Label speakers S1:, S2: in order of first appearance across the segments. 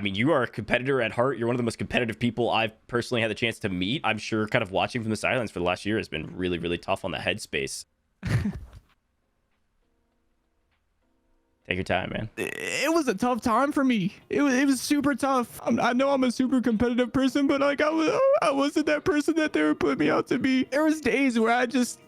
S1: I mean, you are a competitor at heart. You're one of the most competitive people I've personally had the chance to meet. I'm sure kind of watching from the sidelines for the last year has been really, really tough on the headspace. Take your time, man.
S2: It was a tough time for me. It was super tough. I know I'm a super competitive person, but like I wasn't that person that they were putting me out to be. There was days where I just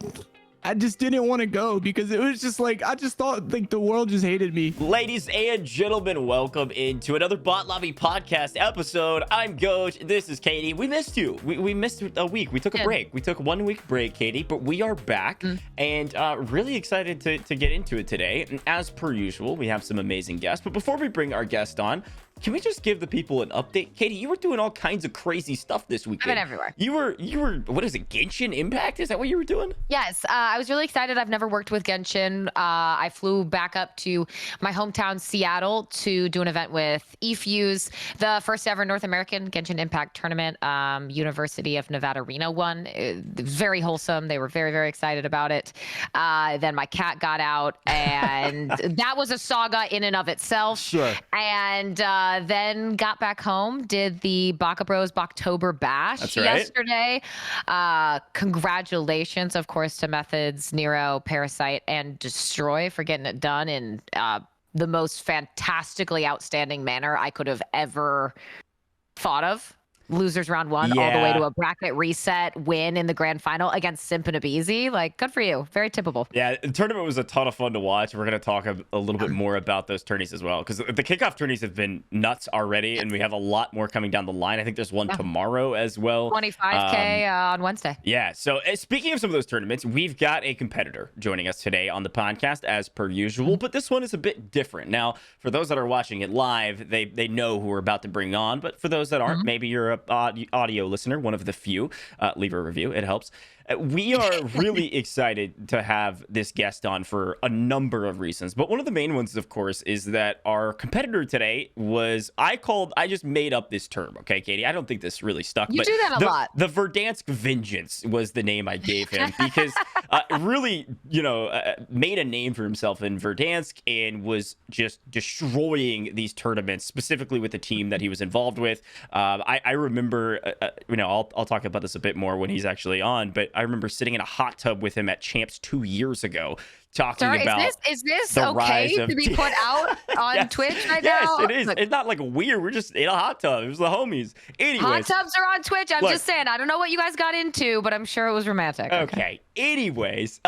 S2: didn't want to go because it was just like I just thought like the world just hated me.
S1: Ladies and gentlemen, welcome into another Bot Lobby podcast episode. I'm GOJJ. This is Katie. We missed you. We missed a week. We took a break. We took a 1 week break, Katie, but we are back and really excited to get into it today. And as per usual, we have some amazing guests. But before we bring our guest on, can we just give the people an update? Katie, you were doing all kinds of crazy stuff this weekend.
S3: I've been everywhere.
S1: You were, what is it, Genshin Impact? Is that what you were doing?
S3: Yes, I was really excited. I've never worked with Genshin. I flew back up to my hometown, Seattle, to do an event with eFuse, the first ever North American Genshin Impact tournament. University of Nevada, Reno won. It was very wholesome. They were very, very excited about it. Then my cat got out, and that was a saga in and of itself.
S1: Sure.
S3: And then got back home, did the Baka Bros Boktober Bash yesterday. Congratulations, of course, to Methods, Nero, Parasite, and Destroy for getting it done in the most fantastically outstanding manner I could have ever thought of. Losers round one, all the way to a bracket reset win in the grand final against Simp and Abizi. Like, good for you. Very tippable.
S1: Yeah, the tournament was a ton of fun to watch. We're going to talk a little bit more about those tourneys as well, because the kickoff tourneys have been nuts already, and we have a lot more coming down the line. I think there's one tomorrow as well.
S3: 25K on Wednesday.
S1: Yeah, so speaking of some of those tournaments, we've got a competitor joining us today on the podcast as per usual, but this one is a bit different. Now, for those that are watching it live, they know who we're about to bring on, but for those that aren't, maybe you're a audio listener, one of the few, leave a review, it helps. We are really excited to have this guest on for a number of reasons, but one of the main ones, of course, is that our competitor today was, I just made up this term, okay, Katie? I don't think this really stuck.
S3: You do that a lot.
S1: The Verdansk Vengeance was the name I gave him because really, made a name for himself in Verdansk and was just destroying these tournaments, specifically with the team that he was involved with. I remember, I'll talk about this a bit more when he's actually on, but I remember sitting in a hot tub with him at Champs 2 years ago talking about
S3: is this okay to be put out on Twitch right now?
S1: Yes, it is. It's not like weird. We're just in a hot tub. It was the homies. Anyways,
S3: hot tubs are on Twitch. I'm just saying. I don't know what you guys got into, but I'm sure it was romantic.
S1: Okay. Anyways,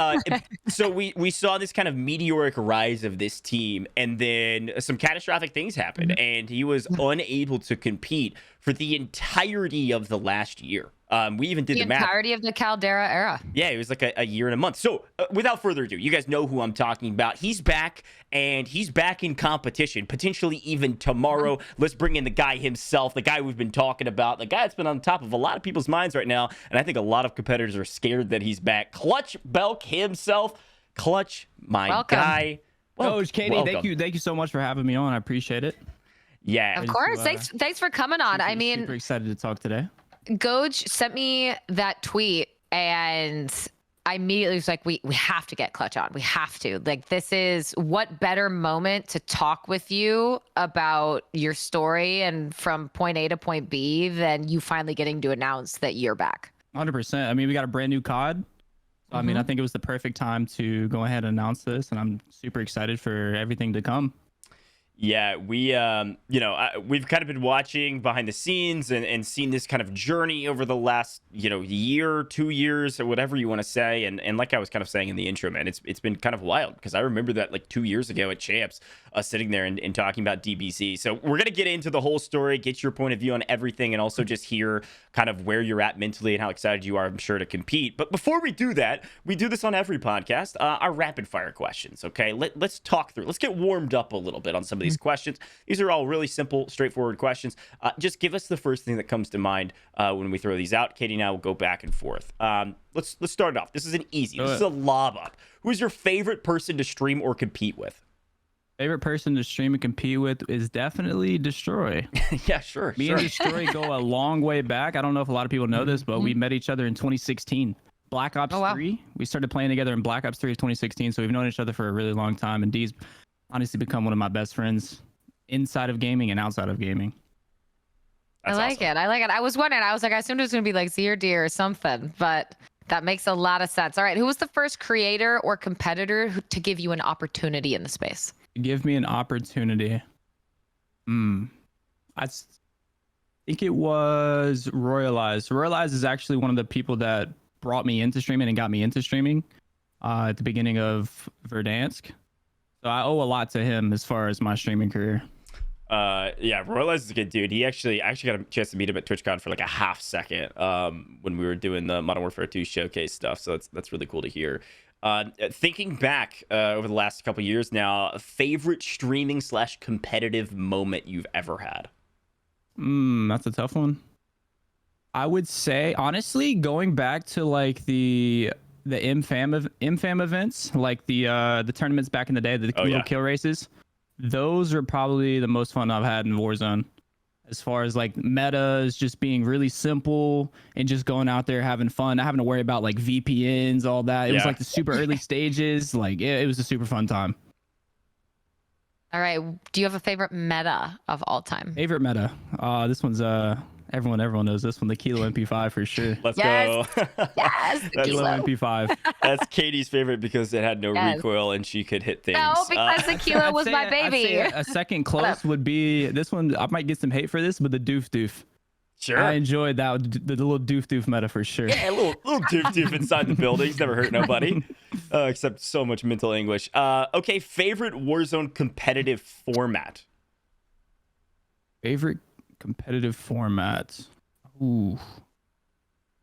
S1: so we saw this kind of meteoric rise of this team, and then some catastrophic things happened, and he was unable to compete for the entirety of the last year. We even did the math.
S3: Entirety of the Caldera era.
S1: Yeah, it was like a year and a month. So without further ado, you guys know who I'm talking about. He's back, and he's back in competition, potentially even tomorrow. Let's bring in the guy himself, the guy we've been talking about, the guy that's been on top of a lot of people's minds right now, and I think a lot of competitors are scared that he's back. ClutchBelk himself. Clutch, my guy.
S2: Coach Katie, thank you so much for having me on. I appreciate it.
S1: Yeah,
S3: of course. Thanks for coming on. I mean,
S2: super excited to talk today.
S3: GOJJ sent me that tweet, and I immediately was like, we have to get Clutch on. We have to. Like, this is what better moment to talk with you about your story and from point A to point B than you finally getting to announce that you're back.
S2: 100%. I mean, we got a brand new COD. I mean, I think it was the perfect time to go ahead and announce this, and I'm super excited for everything to come.
S1: Yeah, we've kind of been watching behind the scenes and seen this kind of journey over the last, year, 2 years, or whatever you want to say. And like I was kind of saying in the intro, man, it's been kind of wild because I remember that like 2 years ago at Champs, sitting there and talking about DBZ. So we're going to get into the whole story, get your point of view on everything, and also just hear kind of where you're at mentally and how excited you are, I'm sure, to compete. But before we do that, we do this on every podcast, our rapid fire questions, okay? Let's talk through, let's get warmed up a little bit on some of these questions. These are all really simple, straightforward questions. Just give us the first thing that comes to mind when we throw these out. Katie and I will go back and forth. Let's start it off. This is an easy. This is a lob up. Who is your favorite person to stream or compete with?
S2: Favorite person to stream and compete with is definitely Destroy.
S1: Yeah, sure.
S2: Me and Destroy go a long way back. I don't know if a lot of people know this, but we met each other in 2016. Black Ops 3. We started playing together in Black Ops 3 of 2016, so we've known each other for a really long time, and D's honestly become one of my best friends inside of gaming and outside of gaming.
S3: I like it. I like it. I was wondering. I was like, I assumed it was gonna be like Z or D or something, but that makes a lot of sense. All right, who was the first creator or competitor to give you an opportunity in the space?
S2: Give me an opportunity. I think it was Royalize. Royalize is actually one of the people that brought me into streaming and got me into streaming at the beginning of Verdansk. So I owe a lot to him as far as my streaming career.
S1: Yeah, Royalize is a good dude. I actually got a chance to meet him at TwitchCon for like a half second when we were doing the Modern Warfare 2 showcase stuff. So that's really cool to hear. Thinking back over the last couple years now, favorite streaming / competitive moment you've ever had?
S2: That's a tough one. I would say, honestly, going back to like the MFAM events, like the tournaments back in the day, the little kill races. Those are probably the most fun I've had in Warzone. As far as like metas just being really simple and just going out there having fun, not having to worry about like VPNs, all that. It was like the super early stages. Like it was a super fun time.
S3: All right. Do you have a favorite meta of all time?
S2: Favorite meta? This one's everyone knows this one, the Kilo MP5 for sure.
S1: Let's
S3: Yes.
S1: go.
S3: Yes, the
S2: Kilo
S3: Kilo.
S2: MP5.
S1: That's Katie's favorite because it had no
S3: Yes.
S1: recoil and she could hit things.
S3: No, because the Kilo was my
S2: I'd
S3: baby.
S2: say a second close would be this one. I might get some hate for this, but the Doof Doof.
S1: Sure.
S2: I enjoyed that, the little Doof Doof meta for sure.
S1: Yeah, a little doof doof inside the buildings. Never hurt nobody, except so much mental anguish. Okay, favorite Warzone competitive format?
S2: Favorite competitive format? Ooh.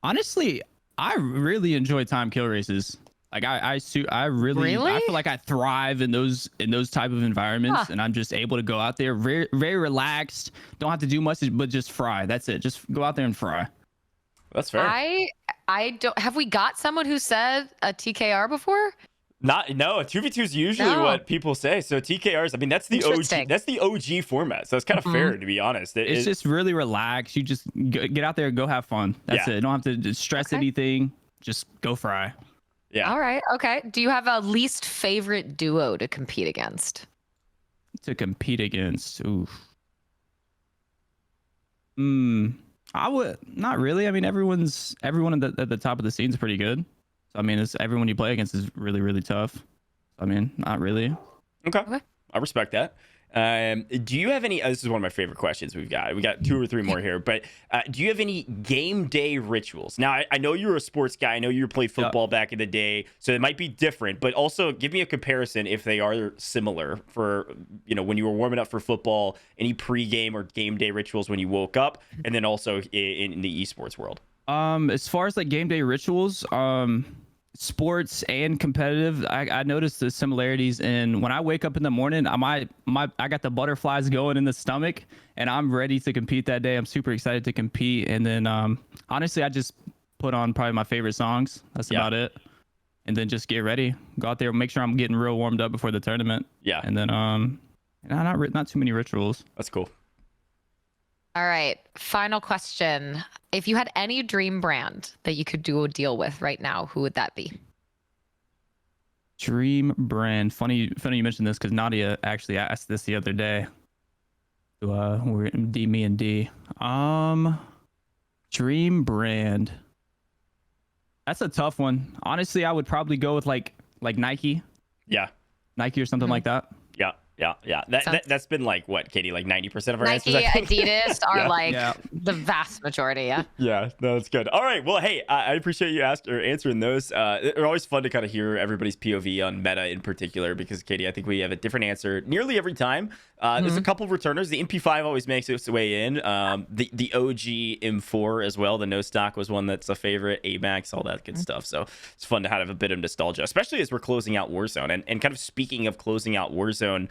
S2: Honestly, I really enjoy time kill races. Like I really I feel like I thrive in those type of environments, and I'm just able to go out there very, very relaxed. Don't have to do much, but just fry. That's it. Just go out there and fry.
S1: That's fair.
S3: I don't have we got someone who said a TKR before?
S1: No, a 2v2 is usually what people say. So TKRs, I mean, that's the OG. That's the OG format. So it's kind of fair, to be honest.
S2: It's just really relaxed. You just get out there and go have fun. That's it. You don't have to stress anything. Just go fry.
S1: Yeah.
S3: All right. Okay. Do you have a least favorite duo to compete against?
S2: Oof. I would not really. I mean, everyone at the top of the scene is pretty good. So, I mean, everyone you play against is really, really tough. I mean, not really.
S1: Okay. I respect that. Do you have any? This is one of my favorite questions we've got. We got 2 or 3 more here, but do you have any game day rituals? Now, I know you're a sports guy. I know you played football back in the day, so it might be different. But also, give me a comparison if they are similar. For when you were warming up for football, any pregame or game day rituals when you woke up, and then also in the esports world.
S2: As far as like game day rituals, sports and competitive, I noticed the similarities in when I wake up in the morning. I got the butterflies going in the stomach, and I'm ready to compete that day. I'm super excited to compete, and then honestly, I just put on probably my favorite songs. That's about it, and then just get ready, go out there, make sure I'm getting real warmed up before the tournament. And then not too many rituals.
S1: That's cool.
S3: All right. Final question. If you had any dream brand that you could do a deal with right now, who would that be?
S2: Dream brand. Funny you mentioned this because Nadia actually asked this the other day. We're me and D. Dream brand. That's a tough one. Honestly, I would probably go with like Nike.
S1: Yeah.
S2: Nike or something like that.
S1: Yeah. That's been like what, Katie? Like 90% of our
S3: Nike,
S1: answers.
S3: Adidas are the vast majority. Yeah.
S1: Yeah, no, that's good. All right. Well, hey, I appreciate you answering those. They're always fun to kind of hear everybody's POV on meta in particular because, Katie, I think we have a different answer nearly every time. There's a couple of returners. The MP5 always makes its way in. The OG M4 as well. The no stock was one that's a favorite. AMAX, all that good stuff. So it's fun to have a bit of nostalgia, especially as we're closing out Warzone. And kind of speaking of closing out Warzone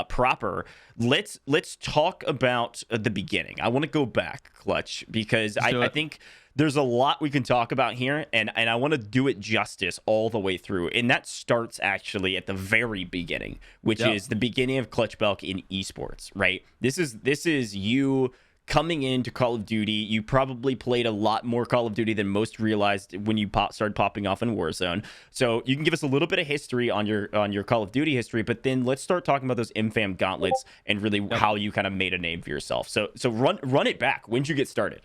S1: proper, let's talk about the beginning. I want to go back, Clutch, because I think there's a lot we can talk about here, and I want to do it justice all the way through. And that starts actually at the very beginning, which is the beginning of ClutchBelk in esports, right? This is you coming into Call of Duty, you probably played a lot more Call of Duty than most realized when you started popping off in Warzone. So you can give us a little bit of history on your Call of Duty history, but then let's start talking about those infam gauntlets and really how you kind of made a name for yourself. So run it back. When did you get started?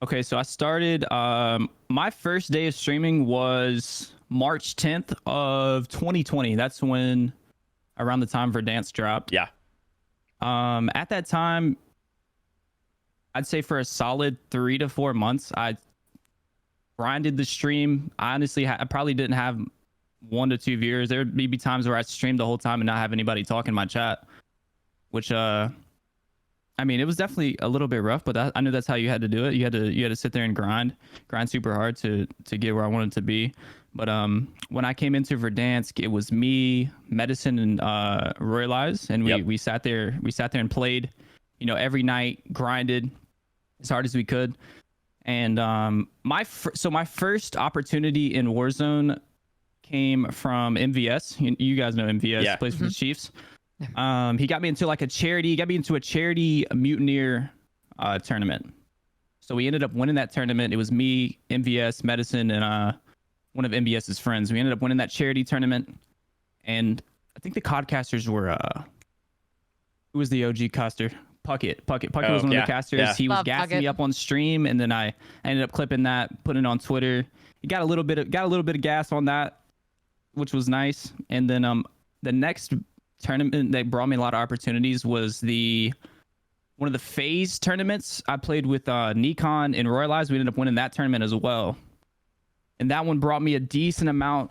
S2: Okay, so I started. My first day of streaming was March 10th of 2020. That's when, around the time Verdansk dropped.
S1: Yeah.
S2: At that time, I'd say for a solid 3 to 4 months, I grinded the stream. I honestly, I probably didn't have 1 to 2 viewers. There would be times where I streamed the whole time and not have anybody talk in my chat, which, I mean, it was definitely a little bit rough, but I knew that's how you had to do it. You had to sit there and grind super hard to get where I wanted to be. But when I came into Verdansk, it was me, Medicine, and Royalize, and we sat there and played, every night, grinded as hard as we could. And my first opportunity in Warzone came from MVS. You guys know MVS, plays for the Chiefs. He got me into a charity mutineer tournament. So we ended up winning that tournament. It was me, MVS, Medicine, and one of MVS's friends. We ended up winning that charity tournament. And I think the codcasters were who was the OG caster? Puckett was one of the casters. Yeah. He was gassing me up on stream, and then I ended up clipping that, putting it on Twitter. He got a little bit of gas on that, which was nice. And then the next tournament that brought me a lot of opportunities was one of the phase tournaments I played with Nikon and Royalize. We ended up winning that tournament as well, and that one brought me a decent amount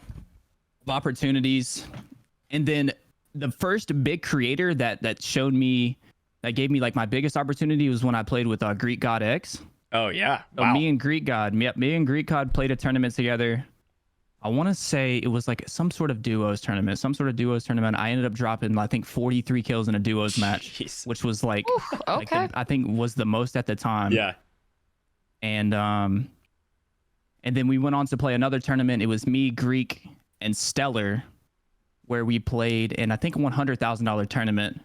S2: of opportunities. And then the first big creator that gave me like my biggest opportunity was when I played with Greek God X.
S1: Oh yeah,
S2: wow. So me and Greek God played a tournament together. I want to say it was like some sort of duos tournament. I ended up dropping, I think, 43 kills in a duos match,
S1: Jeez.
S2: Which was like,
S3: okay.
S2: I think was the most at the time.
S1: Yeah.
S2: And then we went on to play another tournament. It was me, Greek, and Stellar, where we played in, I think, a $100,000 tournament,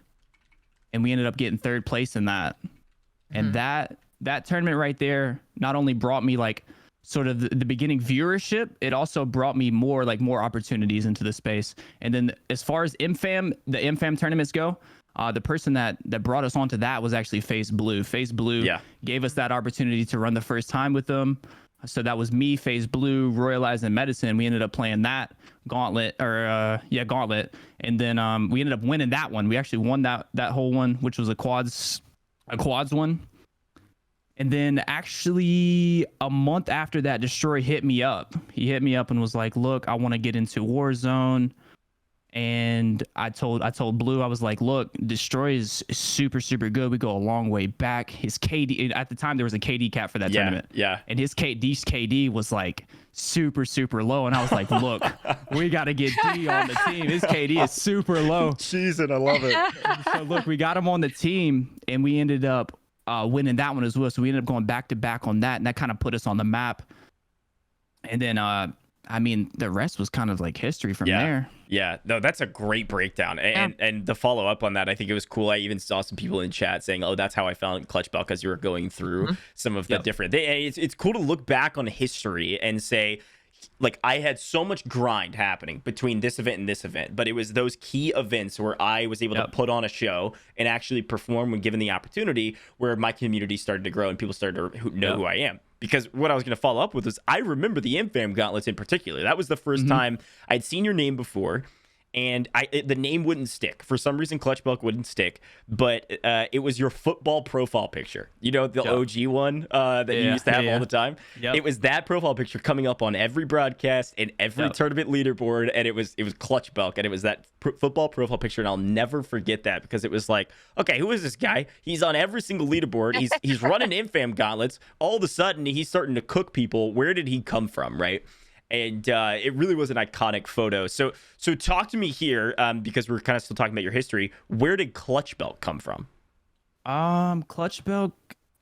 S2: and we ended up getting 3rd place in that. And that tournament right there not only brought me like sort of the beginning viewership, it also brought me more opportunities into the space. And then as far as the infam tournaments go, the person that brought us onto that was actually Face Blue. Face Blue gave us that opportunity to run the first time with them. So that was me, Face Blue, Royalize, and Medicine. We ended up playing that gauntlet. And then we ended up winning that one. We actually won that whole one, which was a quads one. And then actually a month after that, Destroy hit me up. He hit me up and was like, look, I want to get into Warzone. And I told Blue, I was like, look, Destroy is super, super good. We go a long way back. His KD, at the time, there was a KD cap for that tournament.
S1: Yeah.
S2: And his KD was like super, super low. And I was like, look, we got to get D on the team. His KD is super low.
S1: Jeez, and I love it.
S2: So look, we got him on the team, and we ended up winning that one as well. So we ended up going back to back on that, and that kind of put us on the map. And then I mean, the rest was kind of like history from there.
S1: Yeah, no, that's a great breakdown. And the follow up on that, I think it was cool. I even saw some people in chat saying, oh, that's how I found ClutchBelk, because you were going through some of the different... It's cool to look back on history and say, like, I had so much grind happening between this event and this event, but it was those key events where I was able to put on a show and actually perform when given the opportunity, where my community started to grow and people started to know who I am. Because what I was going to follow up with is, I remember the infam gauntlets in particular. That was the first time I'd seen your name before, and the name wouldn't stick. For some reason, ClutchBelk wouldn't stick, but it was your football profile picture. You know, the OG one that you used to have all the time? It was that profile picture coming up on every broadcast and every tournament leaderboard, and it was ClutchBelk, and it was that football profile picture, and I'll never forget that, because it was like, okay, who is this guy? He's on every single leaderboard. He's running infam gauntlets. All of a sudden, he's starting to cook people. Where did he come from, right? And it really was an iconic photo. So talk to me here, because we're kind of still talking about your history. Where did ClutchBelk come from?
S2: ClutchBelk.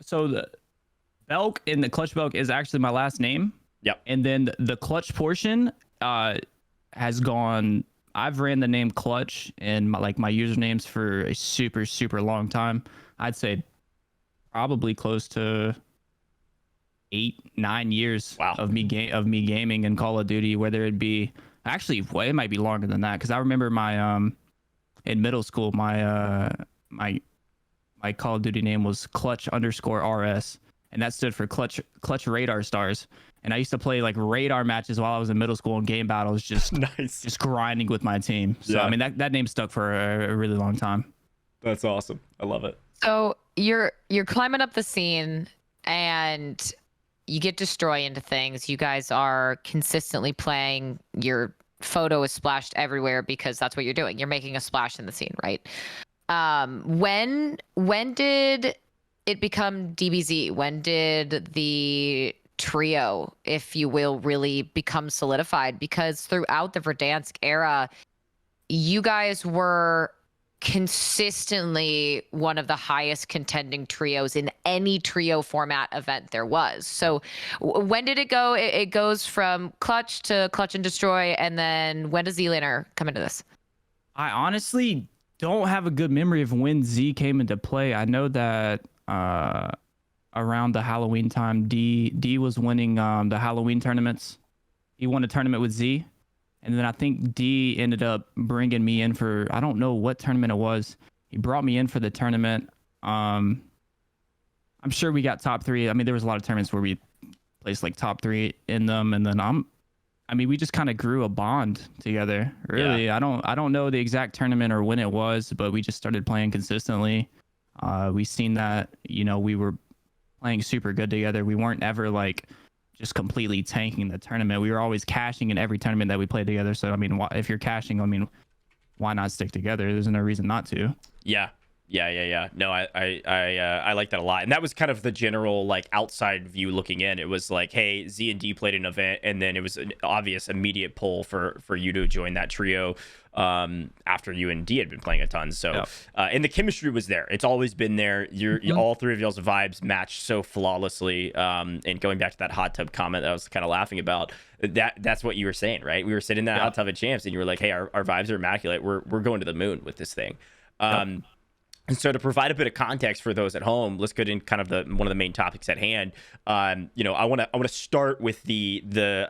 S2: So the Belk in the ClutchBelk is actually my last name.
S1: Yep.
S2: And then the Clutch portion has gone. I've ran the name Clutch and my usernames for a super, super long time. I'd say probably close to 8-9 years
S1: Wow.
S2: of me gaming in Call of Duty, whether it be actually, well, it might be longer than that, because I remember my in middle school my Call of Duty name was Clutch_RS, and that stood for Clutch Radar Stars. And I used to play like radar matches while I was in middle school and game battles, just
S1: Nice.
S2: just grinding with my team. So
S1: Yeah.
S2: I mean that name stuck for a really long time.
S1: That's awesome. I love it.
S3: So you're climbing up the scene and you get destroy into things. You guys are consistently playing. Your photo is splashed everywhere because that's what you're doing. You're making a splash in the scene, right? When did it become DBZ? When did the trio, if you will, really become solidified? Because throughout the Verdansk era, you guys were consistently one of the highest contending trios in any trio format event there was. So when did it go? It goes from Clutch to Clutch and Destroy, and then when does Z-Laner come into this?
S2: I honestly don't have a good memory of when Z came into play. I know that around the Halloween time, D was winning the Halloween tournaments. He won a tournament with Z. And then I think D ended up bringing me in for, I don't know what tournament it was. He brought me in for the tournament. I'm sure we got top 3. I mean, there was a lot of tournaments where we placed like top 3 in them. And then we just kind of grew a bond together. Really, yeah. I don't know the exact tournament or when it was, but we just started playing consistently. We seen that, we were playing super good together. We weren't ever like just completely tanking the tournament. We were always cashing in every tournament that we played together. So, I mean, if you're cashing, I mean, why not stick together? There's no reason not to.
S1: Yeah. No, I like that a lot. And that was kind of the general like outside view looking in. It was like, hey, Z and D played an event, and then it was an obvious immediate pull for you to join that trio after you and D had been playing a ton. So
S2: Yep.
S1: And the chemistry was there. It's always been there. All three of y'all's vibes matched so flawlessly. And going back to that hot tub comment that I was kind of laughing about, that's what you were saying, right? We were sitting in that hot tub at Champs, and you were like, hey, our vibes are immaculate. We're going to the moon with this thing. And so to provide a bit of context for those at home, let's get in kind of one of the main topics at hand. I want to start with the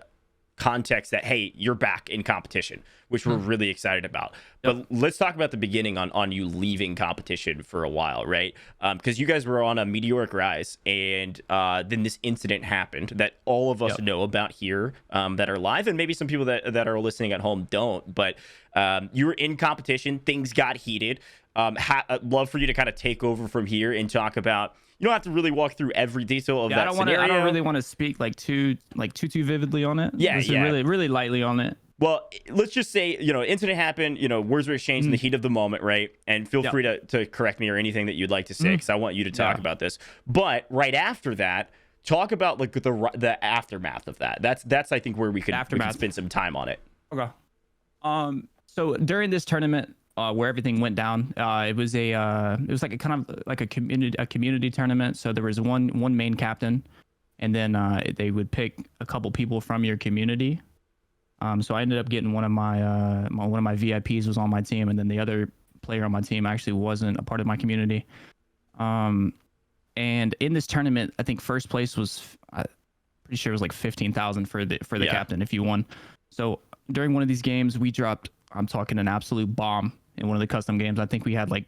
S1: context that, hey, you're back in competition, which we're really excited about. But let's talk about the beginning on you leaving competition for a while, right? Because you guys were on a meteoric rise, and then this incident happened that all of us know about here that are live, and maybe some people that are listening at home don't. But you were in competition, things got heated. I'd love for you to kind of take over from here and talk about. You don't have to really walk through every detail of that scenario.
S2: I don't really want to speak too vividly on it.
S1: Yeah.
S2: Really lightly on it.
S1: Well, let's just say, incident happened, words were exchanged in the heat of the moment, right? And feel free to correct me or anything that you'd like to say, because I want you to talk about this. But right after that, talk about like the aftermath of that. That's I think where we could spend some time on it.
S2: Okay. So during this tournament, where everything went down, it was like a kind of like a community tournament. So there was one main captain, and then they would pick a couple people from your community. So I ended up getting one of my VIPs was on my team, and then the other player on my team actually wasn't a part of my community. And in this tournament, I think first place was pretty sure it was like 15,000 for the captain if you won. So during one of these games, we dropped, I'm talking an absolute bomb in one of the custom games. I think we had like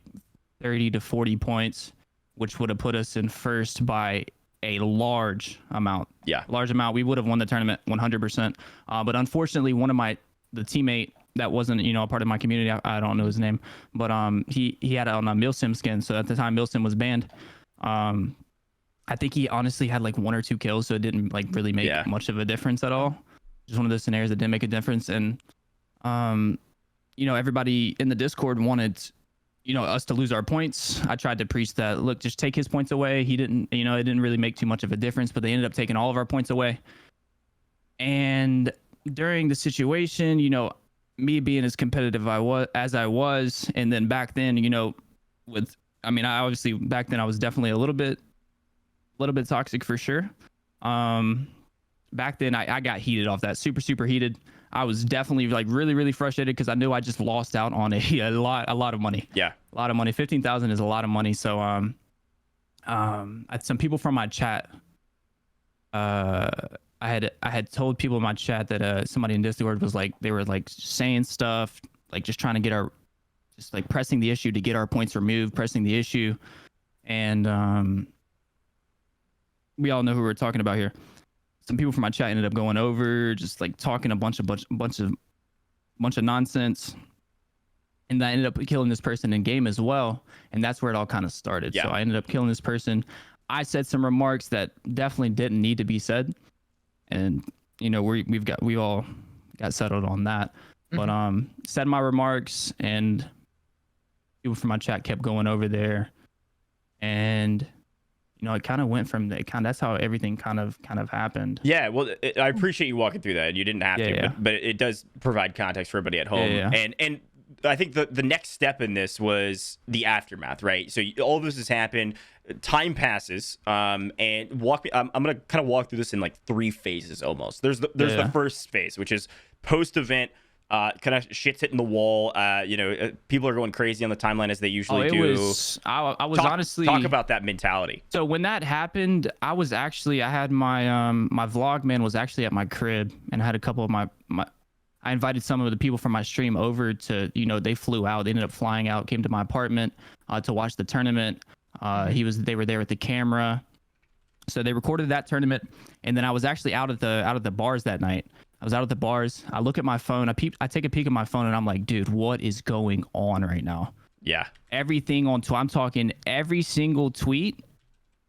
S2: 30 to 40 points, which would have put us in first by a large amount. Large amount. We would have won the tournament 100%. But unfortunately, the teammate that wasn't, a part of my community, I don't know his name, but he had it on a Milsim skin. So at the time, Milsim was banned. I think he honestly had like 1 or 2 kills, so it didn't like really make much of a difference at all. Just one of those scenarios that didn't make a difference. And everybody in the Discord wanted, us to lose our points. I tried to preach that, look, just take his points away. He didn't, it didn't really make too much of a difference, but they ended up taking all of our points away. And during the situation, me being as competitive as I was, and then back then, I obviously back then I was definitely a little bit toxic for sure. Back then I got heated off that, super heated. I was definitely like really frustrated because I knew I just lost out on a lot of money. A lot of money. 15,000 is a lot of money. So some people from my chat, I had told people in my chat that somebody in Discord was like, they were like saying stuff, like just trying to get just like pressing the issue to get our points removed, pressing the issue. And we all know who we're talking about here. Some people from my chat ended up going over, just like talking a bunch of nonsense. And I ended up killing this person in game as well. And that's where it all kind of started.
S1: Yeah.
S2: So I ended up killing this person. I said some remarks that definitely didn't need to be said. And, you know, we all got settled on that. But said my remarks, and people from my chat kept going over there. And, you know, it kind of went from there. That's how everything kind of happened.
S1: Yeah, well, I appreciate you walking through that. You didn't have to, but it does provide context for everybody at home. And I think the next step in this was the aftermath, right? So all this has happened. Time passes, and I'm gonna kind of walk through this in like 3 phases almost. There's the first phase, which is post-event. Kind of shit's hitting the wall. People are going crazy on the timeline as they usually do.
S2: I was honestly
S1: talk about that mentality.
S2: So when that happened, I had my my vlog man was actually at my crib, and I had a couple of my I invited some of the people from my stream over to, you know, they flew out. They ended up flying out, came to my apartment to watch the tournament. They were there with the camera, so they recorded that tournament. And then I was actually out at the bars that night. I was out at the bars. I look at my phone. I take a peek at my phone, and I'm like, dude, what is going on right now?
S1: Yeah.
S2: Everything I'm talking every single tweet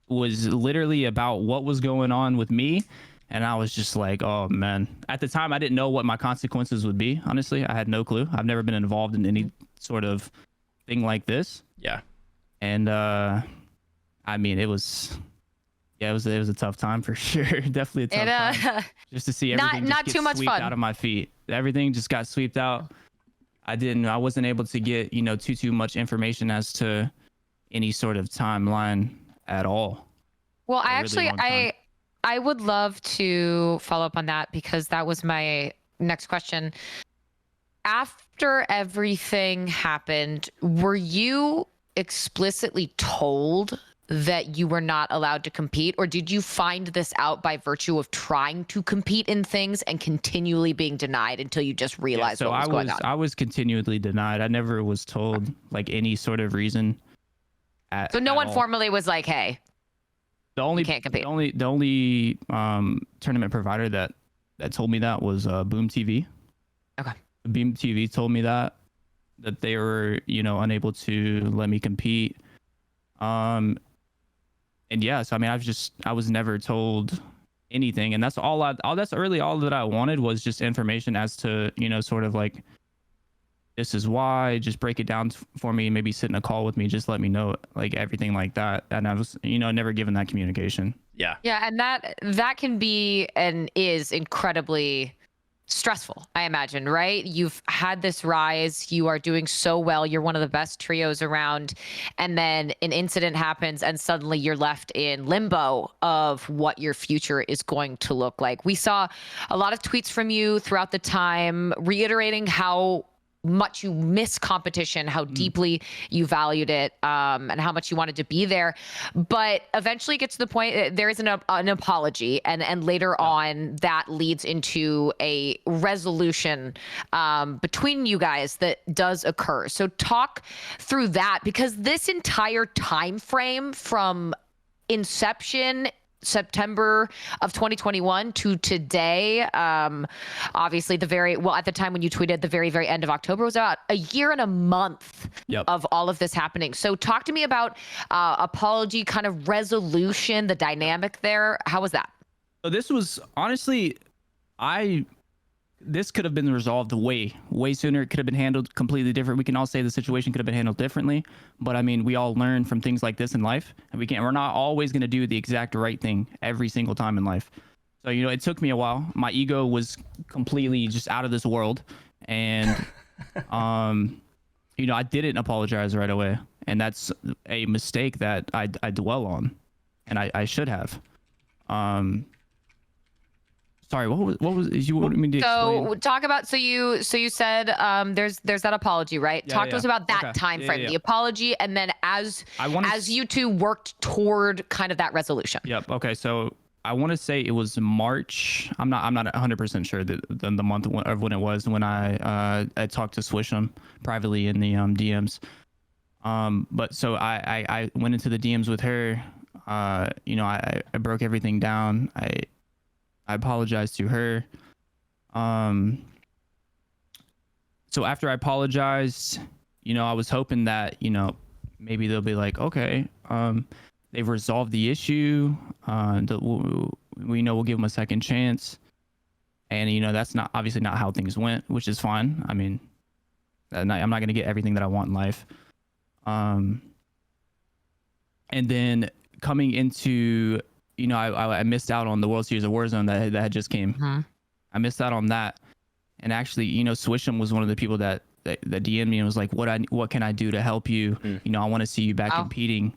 S2: was literally about what was going on with me. And I was just like, oh man. At the time, I didn't know what my consequences would be. Honestly, I had no clue. I've never been involved in any sort of thing like this.
S1: Yeah.
S2: And I mean, it was a tough time for sure. Definitely a tough time. Just to see everything
S3: not too much fun
S2: out of my feet. Everything just got swept out. I wasn't able to get, you know, too much information as to any sort of timeline at all.
S3: Well, I would love to follow up on that, because that was my next question. After everything happened, were you explicitly told that you were not allowed to compete, or did you find this out by virtue of trying to compete in things and continually being denied until you just realized what was going on?
S2: I was continually denied. I never was told like any sort of reason.
S3: So no one formally was like, hey, you can't compete.
S2: The only tournament provider that told me that was Boom TV.
S3: Okay.
S2: Boom TV told me that they were, you know, unable to let me compete. And yeah, so I mean, I was never told anything, and that's all that I wanted was just information as to, you know, sort of like, this is why, just break it down for me, maybe sit in a call with me, just let me know, like everything like that. And I was, you know, never given that communication.
S1: Yeah.
S3: Yeah, and that can be and is incredibly stressful, I imagine, right? You've had this rise, you are doing so well, you're one of the best trios around, and then an incident happens and suddenly you're left in limbo of what your future is going to look like. We saw a lot of tweets from you throughout the time reiterating how much you miss competition, how deeply you valued it, and how much you wanted to be there. But eventually get to the point, there is an apology, and later on that leads into a resolution between you guys that does occur. So talk through that, because this entire time frame from inception, September of 2021 to today, obviously at the time when you tweeted, the very, very end of October, was about a year and a month of all of this happening. So talk to me about apology, kind of resolution, the dynamic there. How was that?
S2: So this was honestly, this could have been resolved way sooner. It could have been handled completely different. We can all say the situation could have been handled differently, but I mean, we all learn from things like this in life, and we're not always going to do the exact right thing every single time in life. So, you know, it took me a while. My ego was completely just out of this world, and you know, I didn't apologize right away, and that's a mistake that I dwell on, and I should have. Sorry, what was you wanted me to explain?
S3: So talk about you said there's that apology, right?
S2: Yeah,
S3: Talk to
S2: yeah.
S3: us about that
S2: Okay.
S3: time
S2: Yeah,
S3: frame,
S2: yeah.
S3: the apology, and then as you two worked toward kind of that resolution.
S2: Yep. Okay. So I want to say it was March. I'm not 100% sure the month of when it was when I talked to Swisham privately in the DMs. But so I went into the DMs with her. I broke everything down. I apologized to her. So after I apologized, I was hoping that, maybe they'll be like, okay, they've resolved the issue. We'll give them a second chance. And, that's obviously not how things went, which is fine. I mean, I'm not going to get everything that I want in life. And then coming into, I missed out on the World Series of Warzone that had just came.
S3: Mm-hmm.
S2: I missed out on that. And actually, Swisham was one of the people that DM'd me and was like, what can I do to help you? I want to see you back competing.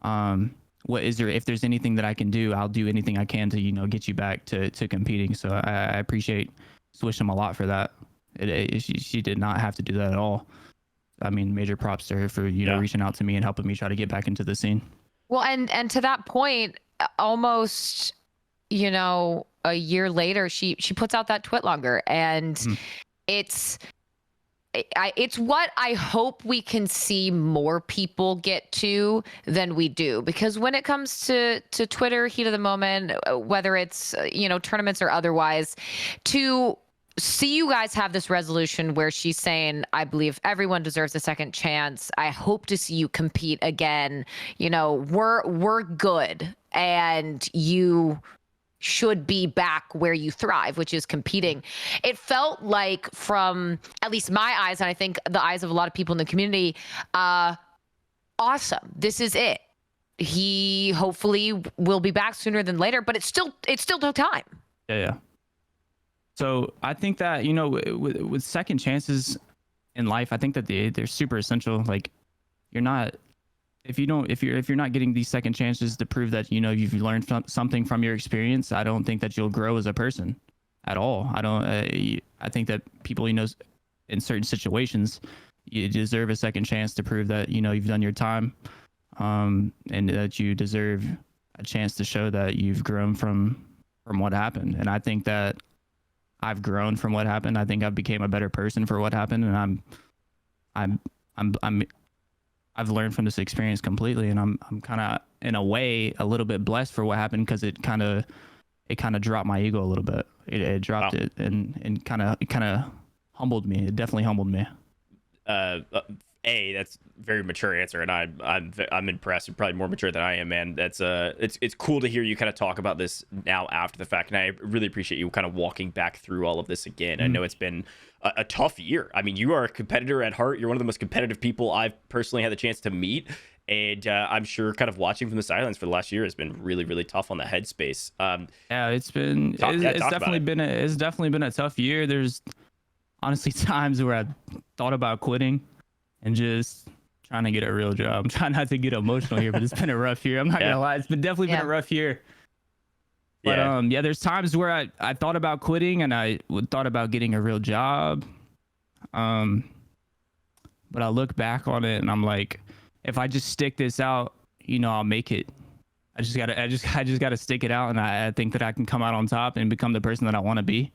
S2: If there's anything that I can do, I'll do anything I can to, get you back to competing. So I appreciate Swisham a lot for that. She did not have to do that at all. I mean, major props to her for, reaching out to me and helping me try to get back into the scene.
S3: Well, and to that point, almost, a year later, she puts out that Twitlonger, and it's what I hope we can see more people get to than we do, because when it comes to Twitter heat of the moment, whether it's tournaments or otherwise, to see you guys have this resolution where she's saying, I believe everyone deserves a second chance. I hope to see you compete again. We're good, and you should be back where you thrive, which is competing. It felt like, from at least my eyes, and I think the eyes of a lot of people in the community, awesome. This is it. He hopefully will be back sooner than later, but it still took time.
S2: Yeah. So I think that, with second chances in life, I think that they're super essential. Like, if you're not getting these second chances to prove that, you've learned something from your experience, I don't think that you'll grow as a person at all. I think that people, in certain situations, you deserve a second chance to prove that, you've done your time, and that you deserve a chance to show that you've grown from what happened. And I think that I've grown from what happened. I think I've became a better person for what happened, and I've learned from this experience completely, and I'm kind of, in a way, a little bit blessed for what happened, because it kind of dropped my ego a little bit. It dropped it and kind of humbled me. It definitely humbled me.
S1: That's a very mature answer, and I'm impressed. You're probably more mature than I am, man. That's it's cool to hear you kind of talk about this now after the fact, and I really appreciate you kind of walking back through all of this again. I know it's been a tough year. I mean, you are a competitor at heart. You're one of the most competitive people I've personally had the chance to meet, and I'm sure kind of watching from the silence for the last year has been really, really tough on the headspace.
S2: Yeah, it's definitely been a tough year. There's honestly times where I thought about quitting and just trying to get a real job. I'm trying not to get emotional here, but it's been a rough year. I'm not gonna lie, it's definitely been a rough year. But there's times where I thought about quitting, and I thought about getting a real job. But I look back on it and I'm like, if I just stick this out, I'll make it. I just gotta stick it out, and I think that I can come out on top and become the person that I want to be.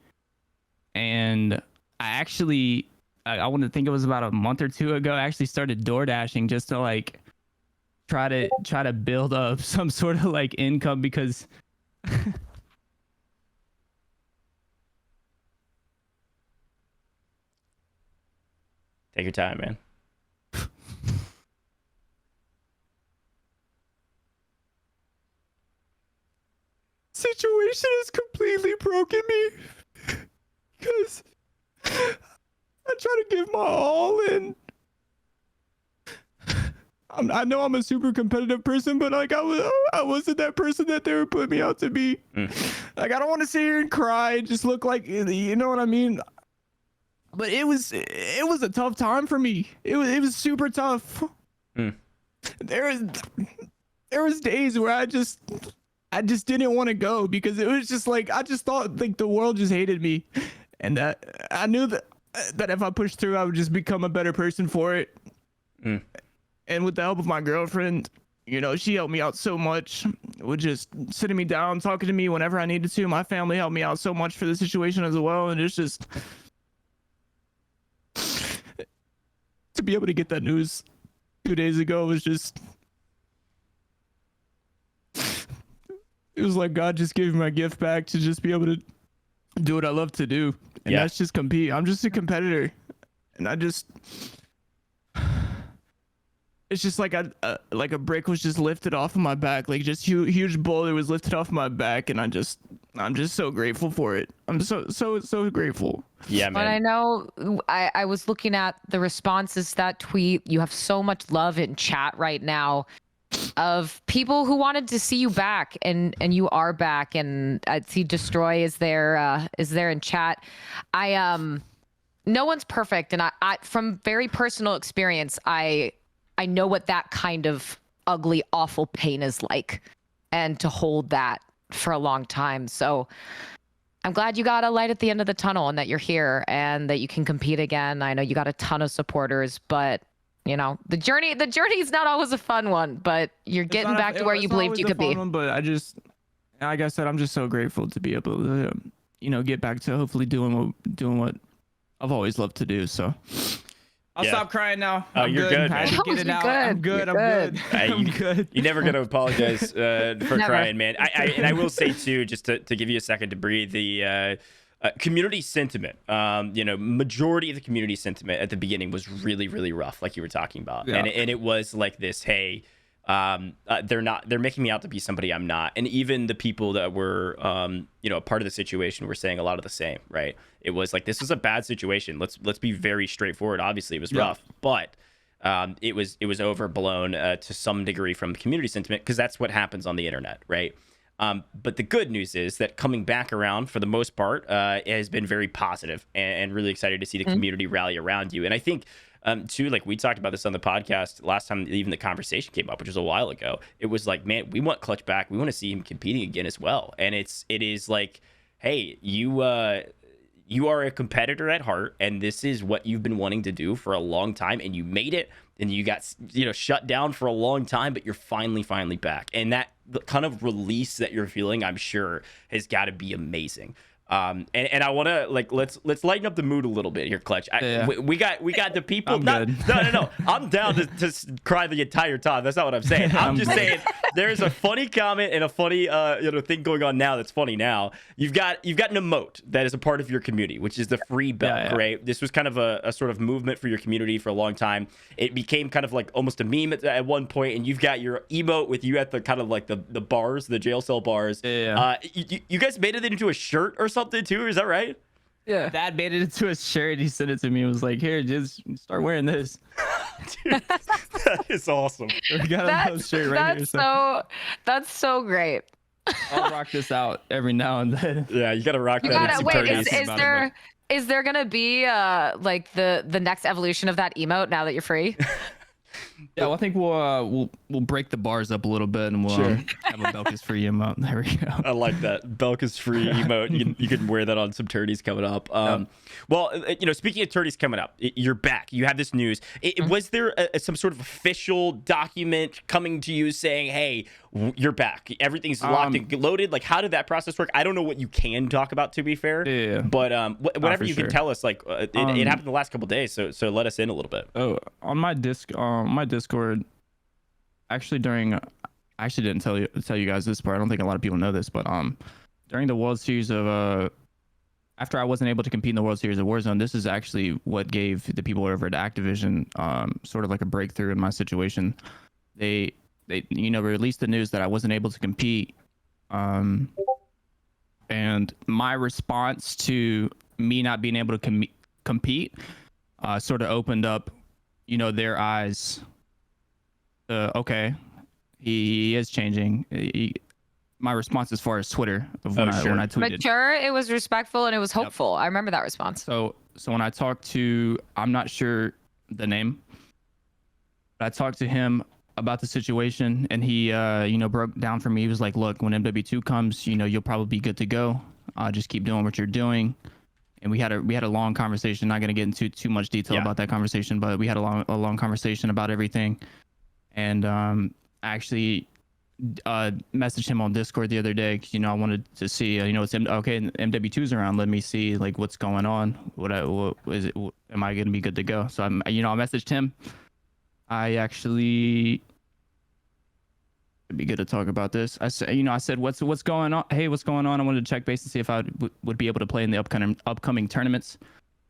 S2: And I want to think it was about a month or two ago, I actually started door dashing just to try to build up some sort of income, because
S1: Take your time, man.
S2: Situation has completely broken me, because I try to give my all, and I know I'm a super competitive person, but I wasn't that person that they were putting me out to be. I don't want to sit here and cry and just look like, you know what I mean? But it was a tough time for me. It was super tough. There was days where I just didn't want to go because it was just like I just thought like the world just hated me, and that I knew that if I pushed through, I would just become a better person for it.
S1: Mm.
S2: And with the help of my girlfriend, you know, she helped me out so much with just sitting me down, talking to me whenever I needed to. My family helped me out so much for the situation as well, and it's just to be able to get that news 2 days ago was just. It was like God just gave me my gift back to just be able to do what I love to do. And that's just compete. I'm just a competitor. And I just, it's just like like a brick was just lifted off of my back. Like just huge boulder was lifted off my back. And I'm just so grateful for it. I'm so grateful.
S1: Yeah, man.
S3: But I know I was looking at the responses to that tweet. You have so much love in chat right now of people who wanted to see you back, and you are back. And I see Destroy is there in chat. No one's perfect, and I from very personal experience, I know what that kind of ugly, awful pain is like, and to hold that for a long time. So I'm glad you got a light at the end of the tunnel and that you're here and that you can compete again. I know you got a ton of supporters, but you know, the journey is not always a fun one, but you're getting back to where you believed you could be.
S2: But I just, like I said, I'm just so grateful to be able to, you know, get back to hopefully doing what I've always loved to do. So I'll stop crying now.
S1: Oh, you're good.
S2: I had to get it out. I'm good. I'm good.
S1: You're never gonna apologize for crying, man. And I will say too, just to give you a second to breathe, the community sentiment, you know, majority of the community sentiment at the beginning was really, really rough, like you were talking about. Yeah. And it was like this, hey, they're making me out to be somebody I'm not. And even the people that were, you know, a part of the situation were saying a lot of the same, right? It was like, this is a bad situation. Let's be very straightforward. Obviously it was rough, but it was overblown to some degree from the community sentiment, because that's what happens on the internet, right? But the good news is that coming back around for the most part, it has been very positive, and really excited to see the community rally around you. And I think too, like we talked about this on the podcast last time, even the conversation came up, which was a while ago. It was like, man, we want Clutch back. We want to see him competing again as well. And it is like, hey, you are a competitor at heart, and this is what you've been wanting to do for a long time, and you made it. And you got, you know, shut down for a long time, but you're finally back. And that kind of release that you're feeling, I'm sure, has got to be amazing. And I want to let's lighten up the mood a little bit here, Clutch. We got the people. No. I'm down to cry the entire time. That's not what I'm saying. I'm just saying there's a funny comment and a funny thing going on now that's funny now. You've got an emote that is a part of your community, which is the free belk, right? This was kind of a sort of movement for your community for a long time. It became kind of like almost a meme at one point, and you've got your emote with you at the kind of like the bars, the jail cell bars. You guys made it into a shirt or something too, is that right?
S2: Yeah. Dad made it into a shirt. He sent it to me. He was like, here, just start wearing this.
S1: Dude, that is awesome.
S2: We got a shirt right here.
S3: That's so great.
S2: I'll rock this out every now and then.
S1: Yeah, you gotta rock that.
S3: Wait, is there gonna be like the next evolution of that emote now that you're free?
S2: Yeah, well, I think we'll break the bars up a little bit, and we'll have a Belk is free emote. There we go.
S1: I like that. Belk is free emote. You can wear that on some tourneys coming up. Well, you know, speaking of tourneys coming up, you're back. You have this news. Was there some sort of official document coming to you saying, "Hey, you're back. Everything's locked and loaded"? Like, how did that process work? I don't know what you can talk about, to be fair. Yeah. But whatever you can tell us, like it happened the last couple of days. So let us in a little bit.
S2: Oh, on my Discord, actually I actually didn't tell you guys this part. I don't think a lot of people know this, but during the World Series of after I wasn't able to compete in the World Series of Warzone, this is actually what gave the people over at Activision sort of like a breakthrough in my situation. They released the news that I wasn't able to compete, and my response to me not being able to compete sort of opened up, their eyes. Okay, he is changing. My response as far as Twitter when I tweeted.
S3: Mature, it was respectful, and it was hopeful. Yep. I remember that response.
S2: So when I talked to, I'm not sure the name, but I talked to him about the situation, and he broke down for me. He was like, look, when MW2 comes, you'll probably be good to go. Just keep doing what you're doing. And we had a long conversation. Not going to get into too much detail about that conversation, but we had a long conversation about everything. And I actually messaged him on Discord the other day, 'cause, I wanted to see, it's MW2's around. Let me see like what's going on. What is it? Am I going to be good to go? So I messaged him. I actually, it'd be good to talk about this. I said, what's going on? Hey, what's going on? I wanted to check base and see if I would be able to play in the upcoming tournaments.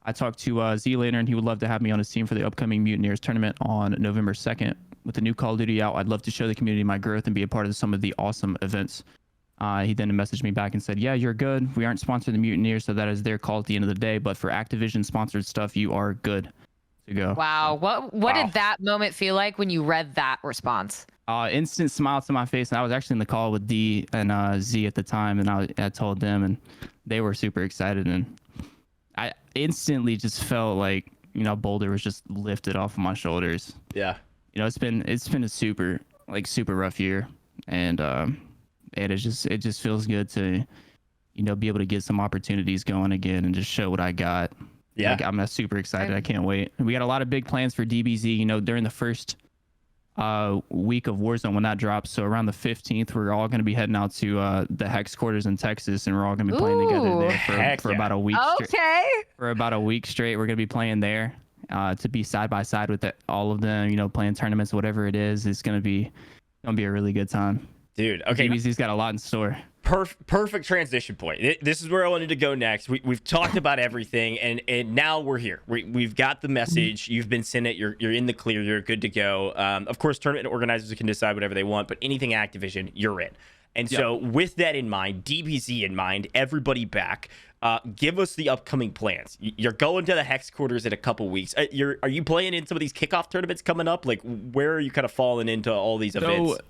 S2: I talked to Z later, and he would love to have me on his team for the upcoming Mutineers tournament on November 2nd. With the new Call of Duty out, I'd love to show the community my growth and be a part of some of the awesome events. He then messaged me back and said, yeah, you're good. We aren't sponsored the Mutineers, so that is their call at the end of the day. But for Activision sponsored stuff, you are good to go.
S3: Wow. What did that moment feel like when you read that response?
S2: Instant smile to my face. And I was actually in the call with D and Z at the time, and I told them, and they were super excited. And I instantly just felt like, boulder was just lifted off of my shoulders.
S1: Yeah.
S2: It's been a super rough year, and it just feels good to, be able to get some opportunities going again and just show what I got. Yeah, I'm super excited. I can't wait. We got a lot of big plans for DBZ. During the first week of Warzone when that drops, so around the 15th, we're all going to be heading out to the Hex quarters in Texas, and we're all going to be playing together there for about a week.
S3: Okay.
S2: For about a week straight, we're going to be playing there. To be side by side with all of them, playing tournaments, whatever it is, it's gonna be a really good time,
S1: dude. Okay,
S2: DBZ's got a lot in store.
S1: Perfect transition point. This is where I wanted to go next. We've talked about everything, and now we're here. We've got the message. You've been sent it. You're in the clear. You're good to go. Of course, tournament organizers can decide whatever they want, but anything Activision, you're in. And so with that in mind, DBZ in mind, everybody back. Give us the upcoming plans. You're going to the Hex quarters in a couple weeks. Are you playing in some of these kickoff tournaments coming up? Like, where are you kind of falling into all these events?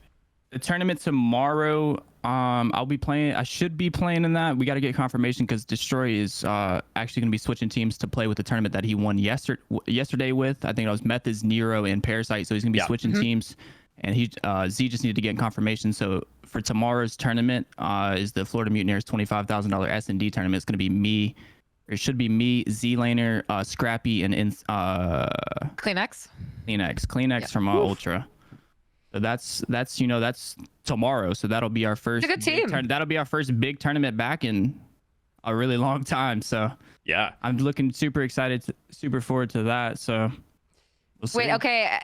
S2: The tournament tomorrow, I'll be playing. I should be playing in that. We got to get confirmation because Destroy is actually going to be switching teams to play with the tournament that he won yesterday with. I think it was Methods, Nero, and Parasite. So he's going to be switching teams. And Z just needed to get confirmation. So for tomorrow's tournament is the Florida Mutineers $25,000 S&D tournament. It's going to be me. It should be me, Z Laner, Scrappy, and
S3: Kleenex.
S2: Kleenex from Ultra. So that's tomorrow. So that'll be our first.
S3: It's a good team.
S2: That'll be our first big tournament back in a really long time. So
S1: yeah,
S2: I'm looking super excited, super forward to that. So. We'll
S3: Wait, okay.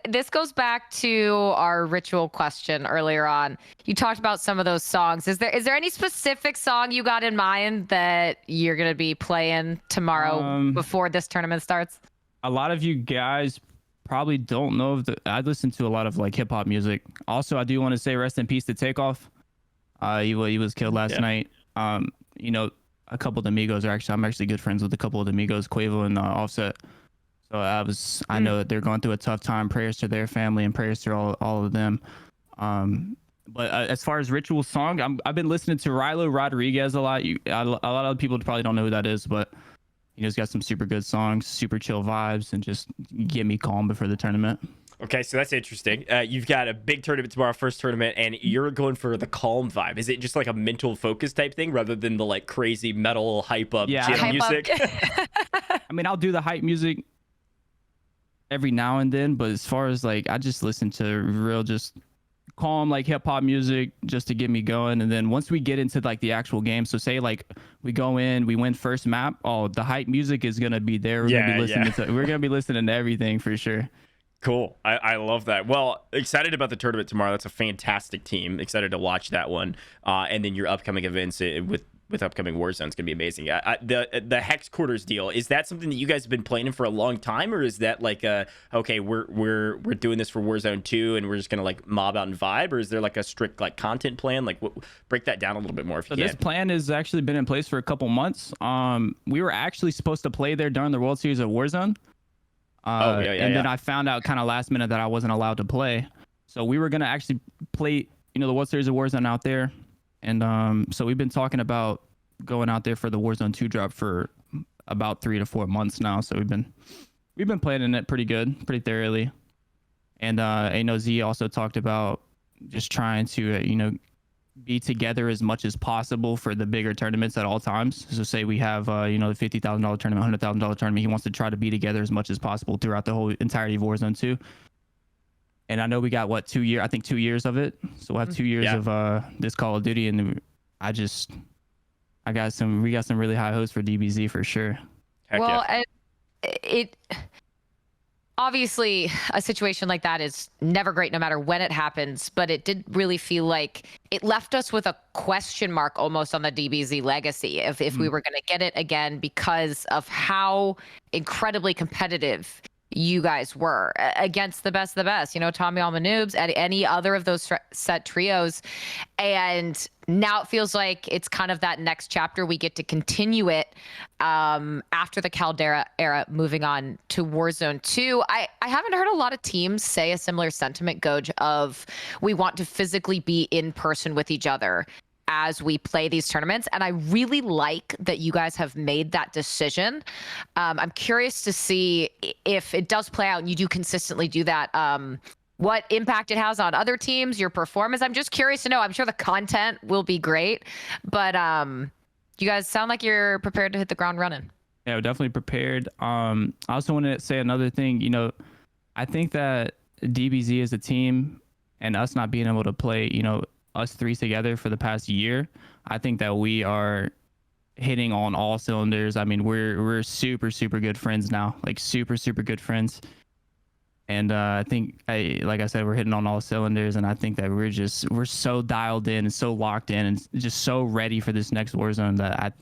S3: This goes back to our ritual question earlier on. You talked about some of those songs. Is there any specific song you got in mind that you're going to be playing tomorrow before this tournament starts?
S2: A lot of you guys probably don't know I listen to a lot of like hip hop music. Also, I do want to say rest in peace to Takeoff. He was killed last night. A couple of the Migos I'm actually good friends with a couple of the Migos, Quavo and Offset. So I know that they're going through a tough time. Prayers to their family and prayers to all of them. But as far as ritual song, I've been listening to Rilo Rodriguez a lot. A lot of people probably don't know who that is, but he's got some super good songs, super chill vibes, and just get me calm before the tournament.
S1: Okay, so that's interesting. You've got a big tournament tomorrow, first tournament, and you're going for the calm vibe. Is it just like a mental focus type thing rather than the like crazy metal hype up gym music?
S2: I mean, I'll do the hype music every now and then, but as far as like, I just listen to real just calm like hip hop music just to get me going. And then once we get into like the actual game, so say like we go in, we win first map, the hype music is gonna be there. We're gonna be listening to everything for sure.
S1: Cool. I love that. Well, excited about the tournament tomorrow. That's a fantastic team. Excited to watch that one. And then your upcoming events with upcoming Warzone is going to be amazing. The Hex quarters deal, is that something that you guys have been planning for a long time, or is that like okay, we're doing this for Warzone 2 and we're just going to like mob out and vibe, or is there like a strict like content plan? Like break that down a little bit more if you can.
S2: This plan has actually been in place for a couple months. We were actually supposed to play there during the World Series of Warzone. Then I found out kind of last minute that I wasn't allowed to play. So we were going to actually play, the World Series of Warzone out there. And so we've been talking about going out there for the Warzone 2 drop for about 3 to 4 months now. So we've been planning it pretty good, pretty thoroughly. And I know Z also talked about just trying to be together as much as possible for the bigger tournaments at all times. So say we have the $50,000 tournament, $100,000 tournament. He wants to try to be together as much as possible throughout the whole entirety of Warzone 2. And I know we got 2 years, I think 2 years of it. So we'll have 2 years of this Call of Duty, and we got some really high hopes for DBZ for sure.
S1: Heck
S3: well,
S1: yeah.
S3: it obviously a situation like that is never great no matter when it happens, but it did really feel like it left us with a question mark almost on the DBZ legacy if we were going to get it again, because of how incredibly competitive you guys were against the best of the best, Tommy Alma Noobs, at any other of those set trios. And now it feels like it's kind of that next chapter. We get to continue it after the Caldera era, moving on to Warzone 2. I haven't heard a lot of teams say a similar sentiment, GOJJ, of we want to physically be in person with each other as we play these tournaments. And I really like that you guys have made that decision. I'm curious to see if it does play out and you do consistently do that, what impact it has on other teams, your performance. I'm just curious to know. I'm sure the content will be great, but you guys sound like you're prepared to hit the ground running.
S2: Yeah, we're definitely prepared. I also want to say another thing. I think that DBZ as a team and us not being able to play, us three together for the past year, I think that we are hitting on all cylinders. I mean, we're super, super good friends now, like super, super good friends. And I think, like I said, we're hitting on all cylinders, and I think that we're so dialed in and so locked in and just so ready for this next Warzone that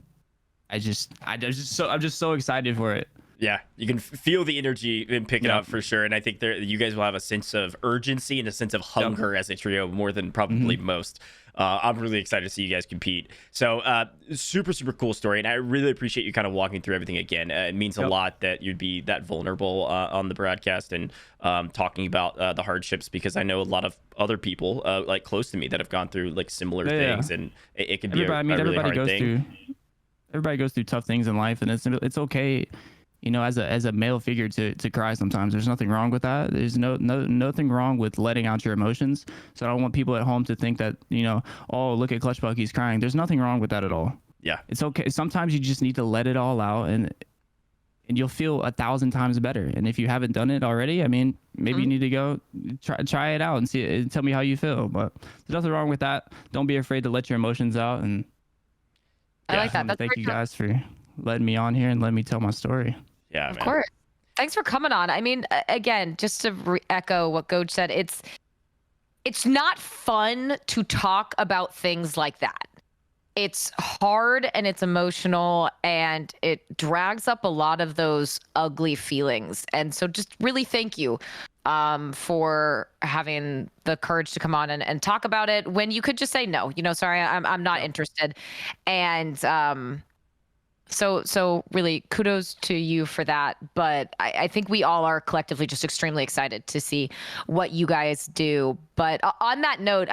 S2: I'm just so excited for it.
S1: Yeah, you can feel the energy and pick it up for sure. And I think you guys will have a sense of urgency and a sense of hunger as a trio more than probably most. I'm really excited to see you guys compete. So super, super cool story. And I really appreciate you kind of walking through everything again. It means a lot that you'd be that vulnerable on the broadcast and talking about the hardships, because I know a lot of other people like close to me that have gone through like similar things, and it can be a really hard thing.
S2: Everybody goes through tough things in life, and it's okay. As a male figure to cry sometimes. There's nothing wrong with that. There's nothing wrong with letting out your emotions. So I don't want people at home to think that, oh, look at ClutchBelk, he's crying. There's nothing wrong with that at all.
S1: Yeah.
S2: It's okay. Sometimes you just need to let it all out, and you'll feel 1,000 times better. And if you haven't done it already, I mean, maybe you need to go try it out and see it, and tell me how you feel. But there's nothing wrong with that. Don't be afraid to let your emotions out. And
S3: I like that.
S2: Thank you guys for letting me on here and letting me tell my story.
S1: Yeah,
S3: of course. Thanks for coming on. I mean, again, just to echo what GOJJ said, it's not fun to talk about things like that. It's hard and it's emotional, and it drags up a lot of those ugly feelings. And so just really thank you for having the courage to come on and talk about it when you could just say no, sorry, I'm not interested. And So really kudos to you for that. But I think we all are collectively just extremely excited to see what you guys do. But on that note,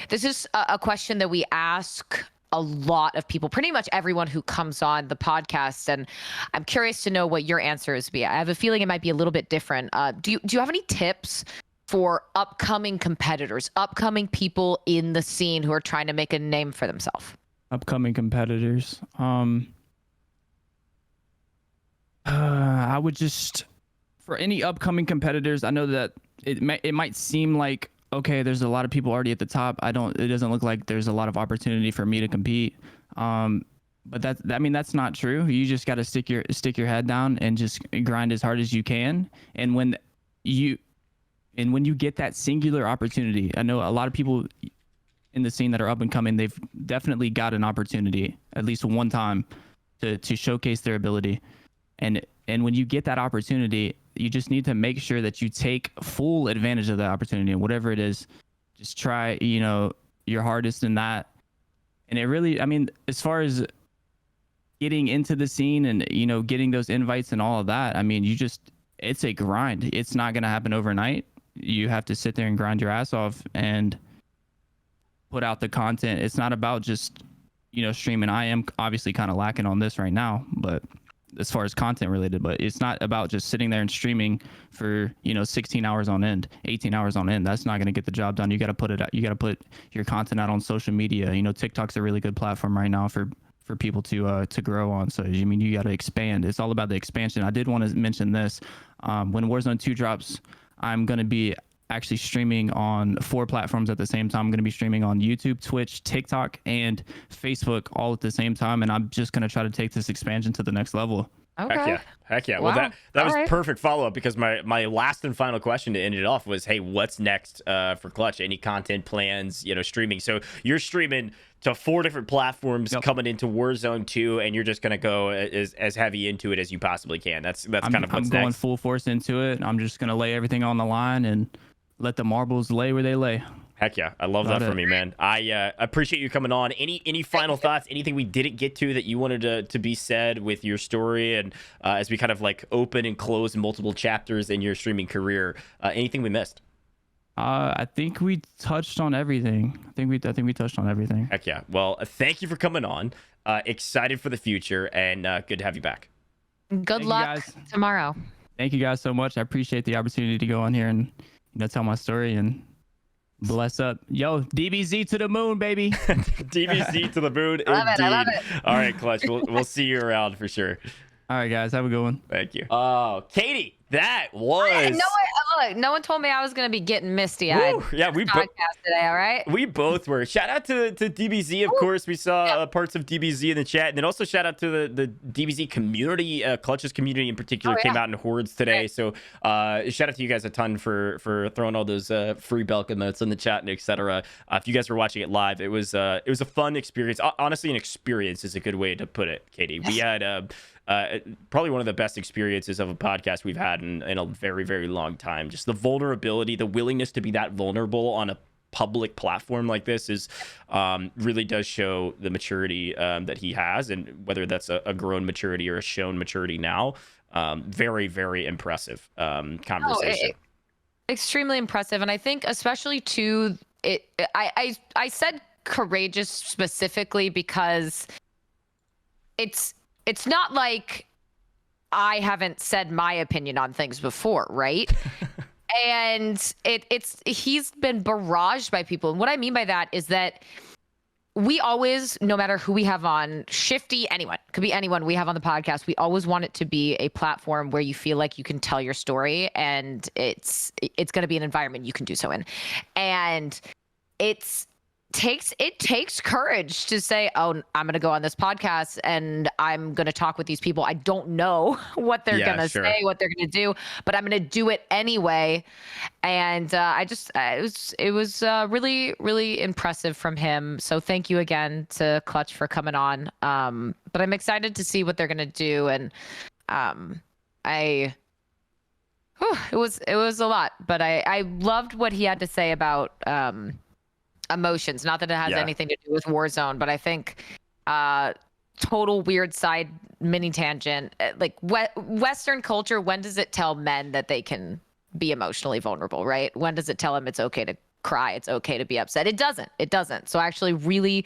S3: this is a question that we ask a lot of people, pretty much everyone who comes on the podcast. And I'm curious to know what your answer is. I have a feeling it might be a little bit different. Do you have any tips for upcoming competitors, upcoming people in the scene who are trying to make a name for themselves?
S2: Upcoming competitors. I would just, for any upcoming competitors, I know that it might seem like, okay, there's a lot of people already at the top. It doesn't look like there's a lot of opportunity for me to compete. But that's not true. You just got to stick your head down and just grind as hard as you can. And when you get that singular opportunity, I know a lot of people in the scene that are up and coming, they've definitely got an opportunity at least one time to showcase their ability. And when you get that opportunity, you just need to make sure that you take full advantage of that opportunity, and whatever it is, just try, your hardest in that. And it really, I mean, as far as getting into the scene and, getting those invites and all of that, I mean, it's a grind. It's not going to happen overnight. You have to sit there and grind your ass off and put out the content. It's not about just, streaming. I am obviously kind of lacking on this right now, but as far as content related, but it's not about just sitting there and streaming for, 16 hours on end, 18 hours on end. That's not going to get the job done. You got to put it out. You got to put your content out on social media. TikTok's a really good platform right now for people to grow on. So, you got to expand. It's all about the expansion. I did want to mention this. When Warzone 2 drops, I'm going to be actually streaming on 4 platforms at the same time. I'm going to be streaming on YouTube, Twitch, TikTok, and Facebook all at the same time. And I'm just going to try to take this expansion to the next level.
S3: Okay.
S1: Heck yeah.
S3: Wow.
S1: Well, that was
S3: All right.
S1: perfect follow-up, because my last and final question to end it off was, hey, what's next for Clutch? Any content plans, streaming? So you're streaming to 4 different platforms coming into Warzone 2, and you're just going to go as heavy into it as you possibly can. That's kind of what's
S2: I'm going
S1: next.
S2: full force into it. I'm just going to lay everything on the line and let the marbles lay where they lay.
S1: Heck yeah. I love that from you, man. I appreciate you coming on. Any final thoughts, anything we didn't get to that you wanted to be said with your story, and as we kind of like open and close multiple chapters in your streaming career, anything we missed?
S2: I think we touched on everything. I think we touched on everything.
S1: Heck yeah. Well, thank you for coming on. Excited for the future, and good to have you back.
S3: Good luck tomorrow.
S2: Thank you guys so much. I appreciate the opportunity to go on here and tell my story and bless up. Yo, DBZ to the moon, baby.
S1: DBZ to the moon.
S3: I love it.
S1: All right, Clutch. We'll see you around for sure.
S2: All right, guys. Have a good one.
S1: Thank you. Oh, Katie, that was.
S3: No one told me I was gonna be getting misty-eyed.
S1: Woo, yeah, we
S3: podcast today. All right.
S1: We both were. Shout out to DBZ, of course. We saw parts of DBZ in the chat, and then also shout out to the DBZ community, Clutch's community in particular, came out in hordes today. So shout out to you guys a ton for throwing all those free Belk emotes in the chat and etc. If you guys were watching it live, it was a fun experience. Honestly, an experience is a good way to put it, Katie. We had probably one of the best experiences of a podcast we've had in a very, very long time. Just the vulnerability, the willingness to be that vulnerable on a public platform like this is really does show the maturity that he has, and whether that's a grown maturity or a shown maturity now. Very, very impressive conversation.
S3: Extremely impressive. And I think especially to it, I said courageous specifically because it's not like I haven't said my opinion on things before, right? And he's been barraged by people. And what I mean by that is that we always, no matter who we have on, Shifty, anyone, could be anyone we have on the podcast, we always want it to be a platform where you feel like you can tell your story, and it's going to be an environment you can do so in. And it takes courage to say, oh, I'm going to go on this podcast and I'm going to talk with these people. I don't know what they're going to say, what they're going to do, but I'm going to do it anyway. And it was really, really impressive from him. So thank you again to Clutch for coming on. But I'm excited to see what they're going to do. And it was a lot, but I loved what he had to say about emotions. Not that it has anything to do with Warzone, but I think total weird side mini tangent, like Western culture, when does it tell men that they can be emotionally vulnerable, right? When does it tell them it's okay to cry, it's okay to be upset? It doesn't. So I actually really,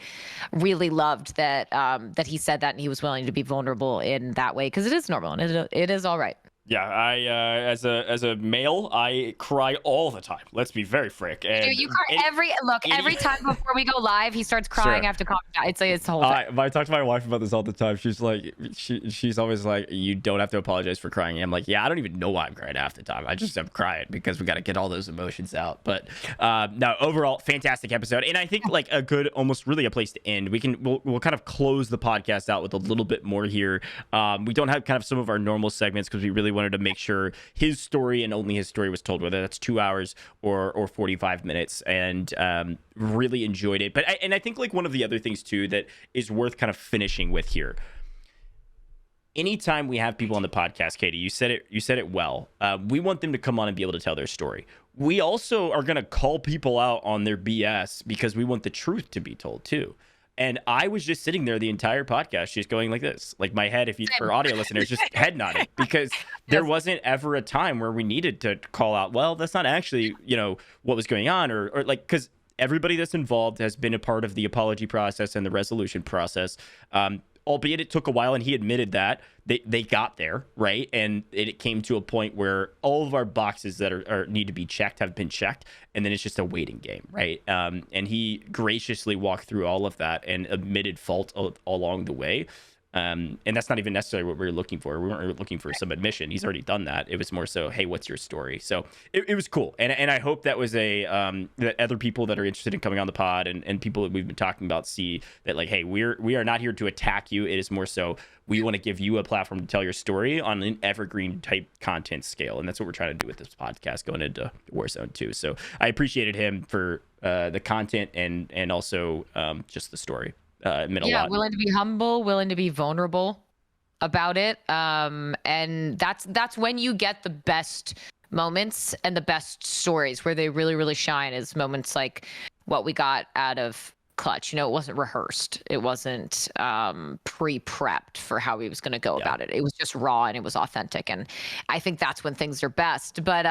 S3: really loved that that he said that, and he was willing to be vulnerable in that way, because it is normal and it is all right.
S1: Yeah, I as a male, I cry all the time. Let's be very frank. And
S3: you cry every time before we go live. He starts crying after calming down. It's the whole thing.
S1: I talk to my wife about this all the time. She's like, she's always like, you don't have to apologize for crying. I'm like, yeah, I don't even know why I'm crying half the time. I just am crying because we got to get all those emotions out. But no, overall, fantastic episode, and I think like a good, almost really a place to end. We'll kind of close the podcast out with a little bit more here. We don't have kind of some of our normal segments because we really wanted to make sure his story and only his story was told, whether that's 2 hours or 45 minutes, and really enjoyed it. But I think like one of the other things too that is worth kind of finishing with here, anytime we have people on the podcast, Katie, you said it well, we want them to come on and be able to tell their story. We also are going to call people out on their BS because we want the truth to be told too. And I was just sitting there the entire podcast, just going like this, like my head, for audio listeners, just head nodding, because there wasn't ever a time where we needed to call out, well, that's not actually, what was going on, or like, because everybody that's involved has been a part of the apology process and the resolution process. albeit it took a while, and he admitted that they got there, right? And it came to a point where all of our boxes that are need to be checked have been checked, and then it's just a waiting game, right? And he graciously walked through all of that and admitted fault along the way. And that's not even necessarily what we were looking for. We weren't looking for some admission. He's already done that. It was more so, hey, what's your story? So it was cool. And I hope that was that other people that are interested in coming on the pod and people that we've been talking about see that, like, hey, we are not here to attack you. It is more so we want to give you a platform to tell your story on an evergreen type content scale. And that's what we're trying to do with this podcast going into Warzone 2. So I appreciated him for the content and also just the story. It meant a lot.
S3: Willing to be humble, willing to be vulnerable about it, and that's when you get the best moments and the best stories, where they really shine, is moments like what we got out of Clutch. It wasn't rehearsed, it wasn't pre-prepped for how he was going to go about it. It was just raw and it was authentic, and I think that's when things are best. But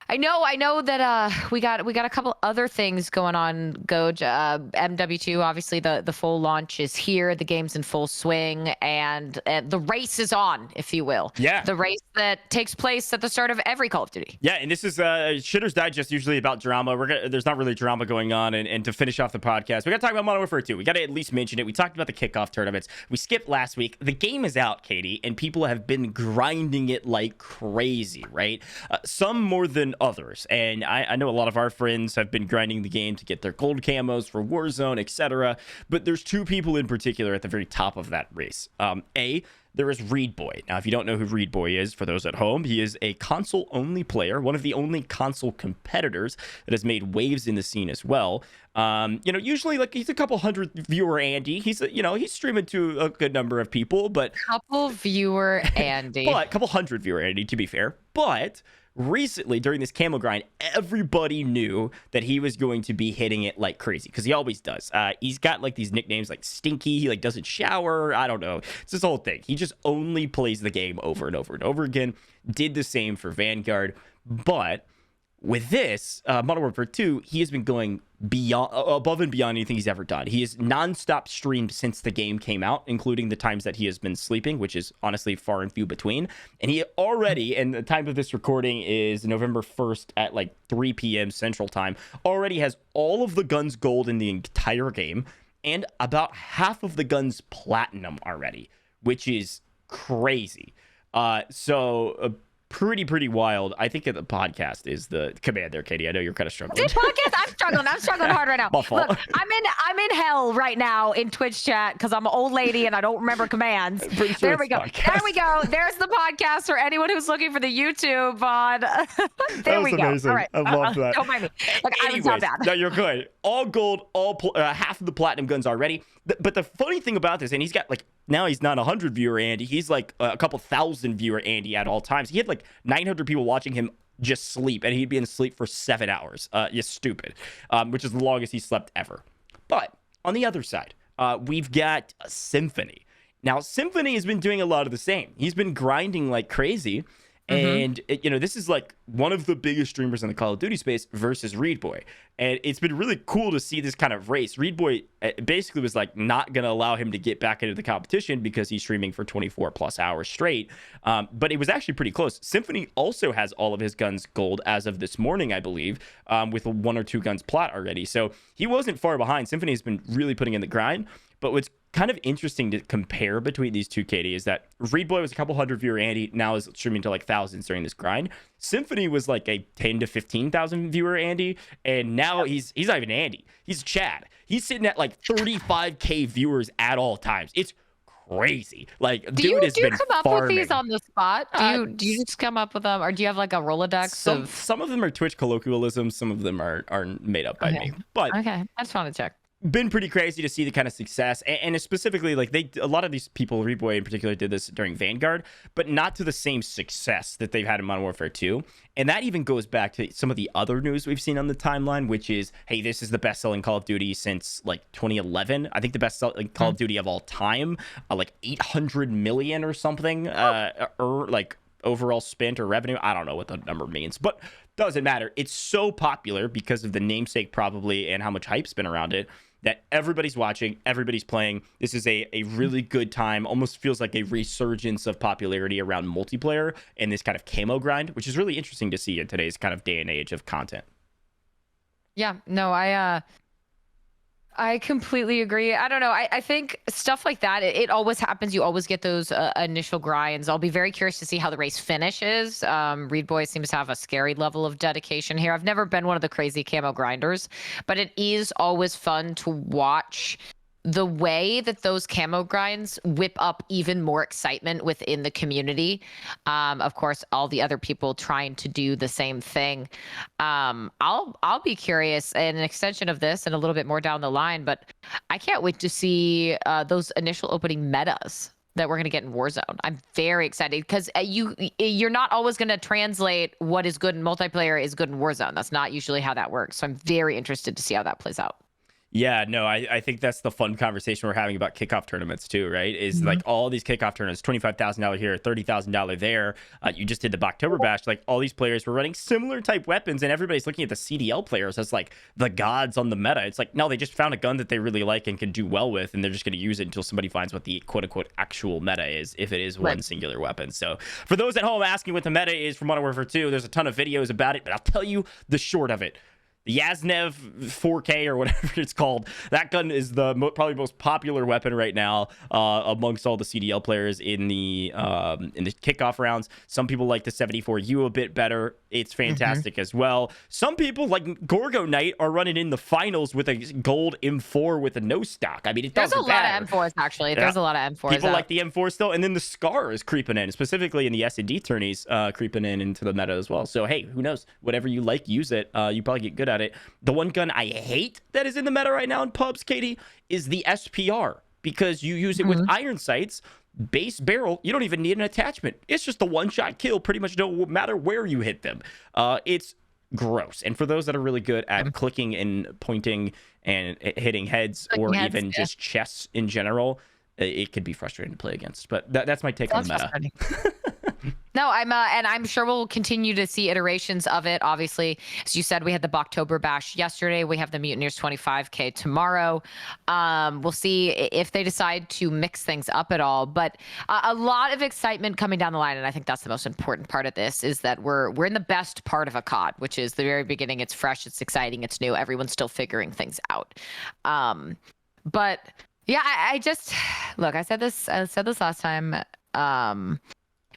S3: I know that we got a couple other things going on, GOJJ. MW2, obviously the full launch is here. The game's in full swing, and the race is on, if you will.
S1: Yeah.
S3: The race that takes place at the start of every Call of Duty.
S1: Yeah, and this is Shitter's Digest, usually about drama. There's not really drama going on, and to finish off the podcast, we got to talk about Modern Warfare 2. We got to at least mention it. We talked about the kickoff tournaments. We skipped last week. The game is out, Katie, and people have been grinding it like crazy, right? Some more than others, and I know a lot of our friends have been grinding the game to get their gold camos for Warzone, etc. But there's two people in particular at the very top of that race. There is Reed Boy. Now, if you don't know who Reed Boy is, for those at home, he is a console-only player, one of the only console competitors that has made waves in the scene as well. Usually, like, he's a couple hundred viewer Andy. He's streaming to a good number of people, but
S3: couple
S1: hundred viewer Andy, to be fair. But recently, during this camo grind, everybody knew that he was going to be hitting it like crazy, because he always does. He's got like these nicknames like Stinky. He like doesn't shower. I don't know. It's this whole thing. He just only plays the game over and over and over again. Did the same for Vanguard, but with this Modern Warfare 2, he has been going above and beyond anything he's ever done. He has nonstop streamed since the game came out, including the times that he has been sleeping, which is honestly far and few between. And he already, and the time of this recording is November 1st at like 3 p.m. Central Time, already has all of the guns gold in the entire game and about half of the guns platinum already, which is crazy. Pretty wild. I think the podcast is the command there, Katie. I know you're kind of struggling.
S3: This podcast, I'm struggling hard right now.
S1: My fault.
S3: Look, I'm in hell right now in Twitch chat because I'm an old lady and I don't remember commands.
S1: Sure,
S3: there we go.
S1: Podcast.
S3: There we go. There's the podcast for anyone who's looking for the YouTube on. There we go.
S1: Amazing.
S3: All right.
S1: I love that.
S3: Don't mind me. Look, I was not bad.
S1: No, you're good. All gold, half of the platinum guns already. But the funny thing about this, and he's got like, now he's not 100 viewer Andy. He's like a couple thousand viewer Andy at all times. He had like 900 people watching him just sleep, and he'd be in sleep for 7 hours. You're stupid, which is the longest he slept ever. But on the other side, we've got Symphony. Now, Symphony has been doing a lot of the same. He's been grinding like crazy. And, this is like one of the biggest streamers in the Call of Duty space versus Reed Boy. And it's been really cool to see this kind of race. Reed Boy basically was like not going to allow him to get back into the competition because he's streaming for 24 plus hours straight. But it was actually pretty close. Symphony also has all of his guns gold as of this morning, I believe, with 1 or 2 guns plat already. So he wasn't far behind. Symphony has been really putting in the grind. But what's kind of interesting to compare between these two, Katie, is that Reed Boy was a couple hundred viewer Andy, now is streaming to like thousands during this grind. Symphony was like a 10 to 15,000 viewer Andy, and now he's not even Andy. He's Chad. He's sitting at like 35K viewers at all times. It's crazy. Like,
S3: do you come up
S1: farming.
S3: with these on the spot? Do you just come up with them, or do you have like a Rolodex
S1: some of them are Twitch colloquialisms, some of them are made up by me. But
S3: okay, I just want to check.
S1: Been pretty crazy to see the kind of success, and specifically like a lot of these people, Reed Boy in particular, did this during Vanguard, but not to the same success that they've had in Modern Warfare 2. And that even goes back to some of the other news we've seen on the timeline, which is, hey, this is the best-selling Call of Duty since like 2011. I think the best-selling Call of Duty of all time, like 800 million or something, or like overall spent or revenue. I don't know what the number means, but doesn't matter. It's so popular because of the namesake probably and how much hype's been around it, that everybody's watching, everybody's playing. This is a really good time. Almost feels like a resurgence of popularity around multiplayer and this kind of camo grind, which is really interesting to see in today's kind of day and age of content.
S3: Yeah, no, I completely agree. I don't know. I think stuff like that, it always happens. You always get those initial grinds. I'll be very curious to see how the race finishes. Reed Boy seems to have a scary level of dedication here. I've never been one of the crazy camo grinders, but it is always fun to watch the way that those camo grinds whip up even more excitement within the community. Of course, all the other people trying to do the same thing. I'll be curious, and an extension of this and a little bit more down the line, but I can't wait to see those initial opening metas that we're going to get in Warzone. I'm very excited because you're not always going to translate what is good in multiplayer is good in Warzone. That's not usually how that works. So I'm very interested to see how that plays out.
S1: Yeah, no, I think that's the fun conversation we're having about kickoff tournaments too, right? Is like all these kickoff tournaments, $25,000 here, $30,000 there. You just did the Boktober Bash. Like all these players were running similar type weapons, and everybody's looking at the CDL players as like the gods on the meta. It's like, no, they just found a gun that they really like and can do well with, and they're just going to use it until somebody finds what the quote unquote actual meta is, if it is one singular weapon. So for those at home asking what the meta is for Modern Warfare 2, there's a ton of videos about it, but I'll tell you the short of it. The Yaznev 4K or whatever it's called, that gun is the probably most popular weapon right now amongst all the CDL players in the kickoff rounds. Some people like the 74U a bit better. It's fantastic as well. Some people, like Gorgo Knight, are running in the finals with a gold M4 with a no stock. I mean, it doesn't matter.
S3: There's a lot of M4s, actually. There's a lot of M4s.
S1: People like the M4 still. And then the Scar is creeping in, specifically in the S&D tourneys, creeping into the meta as well. So, hey, who knows? Whatever you like, use it. You probably get good at it. The one gun I hate that is in the meta right now in pubs, Katie, is the SPR, because you use it with iron sights, base barrel. You don't even need an attachment. It's just a one-shot kill, pretty much no matter where you hit them. It's gross. And for those that are really good at clicking and pointing and hitting heads, or even just chests in general, it could be frustrating to play against. But that's my take on the meta.
S3: No, and I'm sure we'll continue to see iterations of it. Obviously, as you said, we had the Boktober Bash yesterday. We have the Mutineers 25K tomorrow. We'll see if they decide to mix things up at all. But a lot of excitement coming down the line, and I think that's the most important part of this, is that we're in the best part of a COD, which is the very beginning. It's fresh, it's exciting, it's new. Everyone's still figuring things out. But yeah, I just look. I said this last time.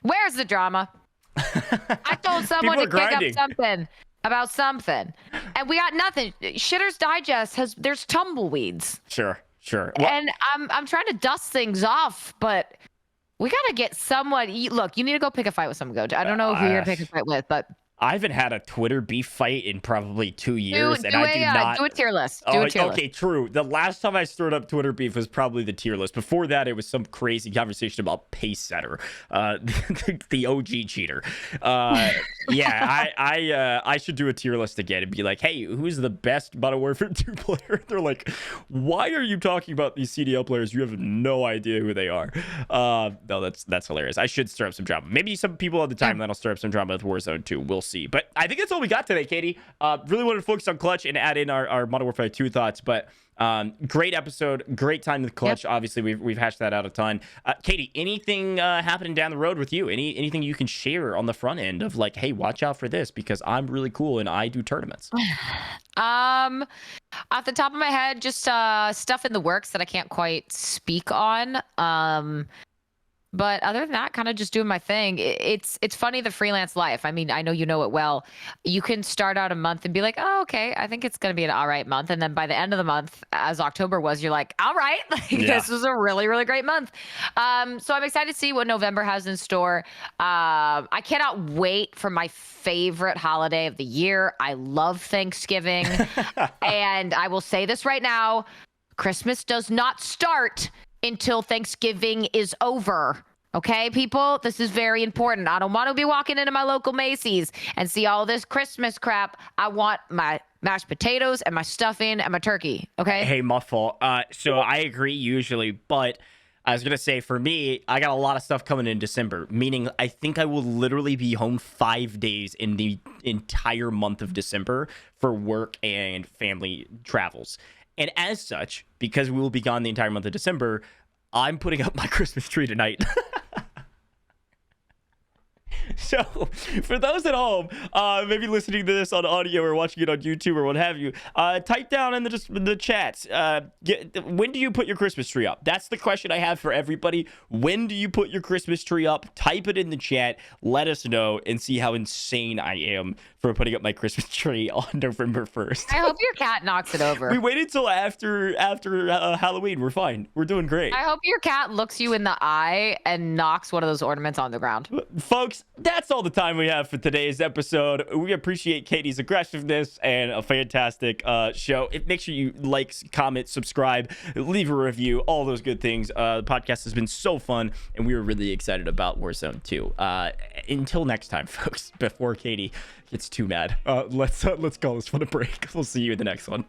S3: Where's the drama? I told someone to kick up something about something, and we got nothing. Shitter's Digest there's tumbleweeds.
S1: Sure.
S3: And I'm trying to dust things off, but we gotta get someone. Look, you need to go pick a fight with someone. GOJJ. I don't know who you're gonna pick a fight with, but
S1: I haven't had a Twitter beef fight in probably 2 years, and I do not.
S3: Do a tier list.
S1: Okay, true. The last time I stirred up Twitter beef was probably the tier list. Before that, it was some crazy conversation about Pace Setter, the OG cheater. I should do a tier list again and be like, hey, who's the best Modern Warfare 2 player? They're like, why are you talking about these CDL players? You have no idea who they are. No, that's hilarious. I should stir up some drama. Maybe some people at the time that'll stir up some drama with Warzone 2. We'll see. But I think that's all we got today, Katie. Really wanted to focus on Clutch and add in our Modern Warfare 2 thoughts, but great episode, great time with Clutch. Yep. Obviously, we've hashed that out a ton. Katie, anything happening down the road with you? Anything you can share on the front end of like, hey, watch out for this because I'm really cool and I do tournaments?
S3: Off the top of my head, just stuff in the works that I can't quite speak on. But other than that, kind of just doing my thing. It's funny, the freelance life. I mean, I know you know it well. You can start out a month and be like, oh, okay, I think it's going to be an all right month. And then by the end of the month, as October was, you're like, all right, this was a really, really great month. So I'm excited to see what November has in store. I cannot wait for my favorite holiday of the year. I love Thanksgiving. And I will say this right now, Christmas does not start until Thanksgiving is over. Okay, people, this is very important. I don't want to be walking into my local Macy's and see all this Christmas crap. I want my mashed potatoes and my stuffing and my turkey. Okay.
S1: Hey, Muffle. So I agree usually, but I was going to say for me, I got a lot of stuff coming in December, meaning I think I will literally be home 5 days in the entire month of December for work and family travels. And as such, because we will be gone the entire month of December, I'm putting up my Christmas tree tonight. So for those at home, maybe listening to this on audio or watching it on YouTube or what have you, type down in the chats, when do you put your Christmas tree up? That's the question I have for everybody. When do you put your Christmas tree up? Type it in the chat. Let us know and see how insane I am for putting up my Christmas tree on November 1st.
S3: I hope your cat knocks it over.
S1: We waited till after Halloween. We're fine. We're doing great.
S3: I hope your cat looks you in the eye and knocks one of those ornaments on the ground.
S1: Folks, that's all the time we have for today's episode. We appreciate Katie's aggressiveness and a fantastic show. Make sure you like, comment, subscribe, leave a review, all those good things. The podcast has been so fun, and we were really excited about Warzone 2. Until next time, folks, before Katie gets too mad, let's call this one a break. We'll see you in the next one.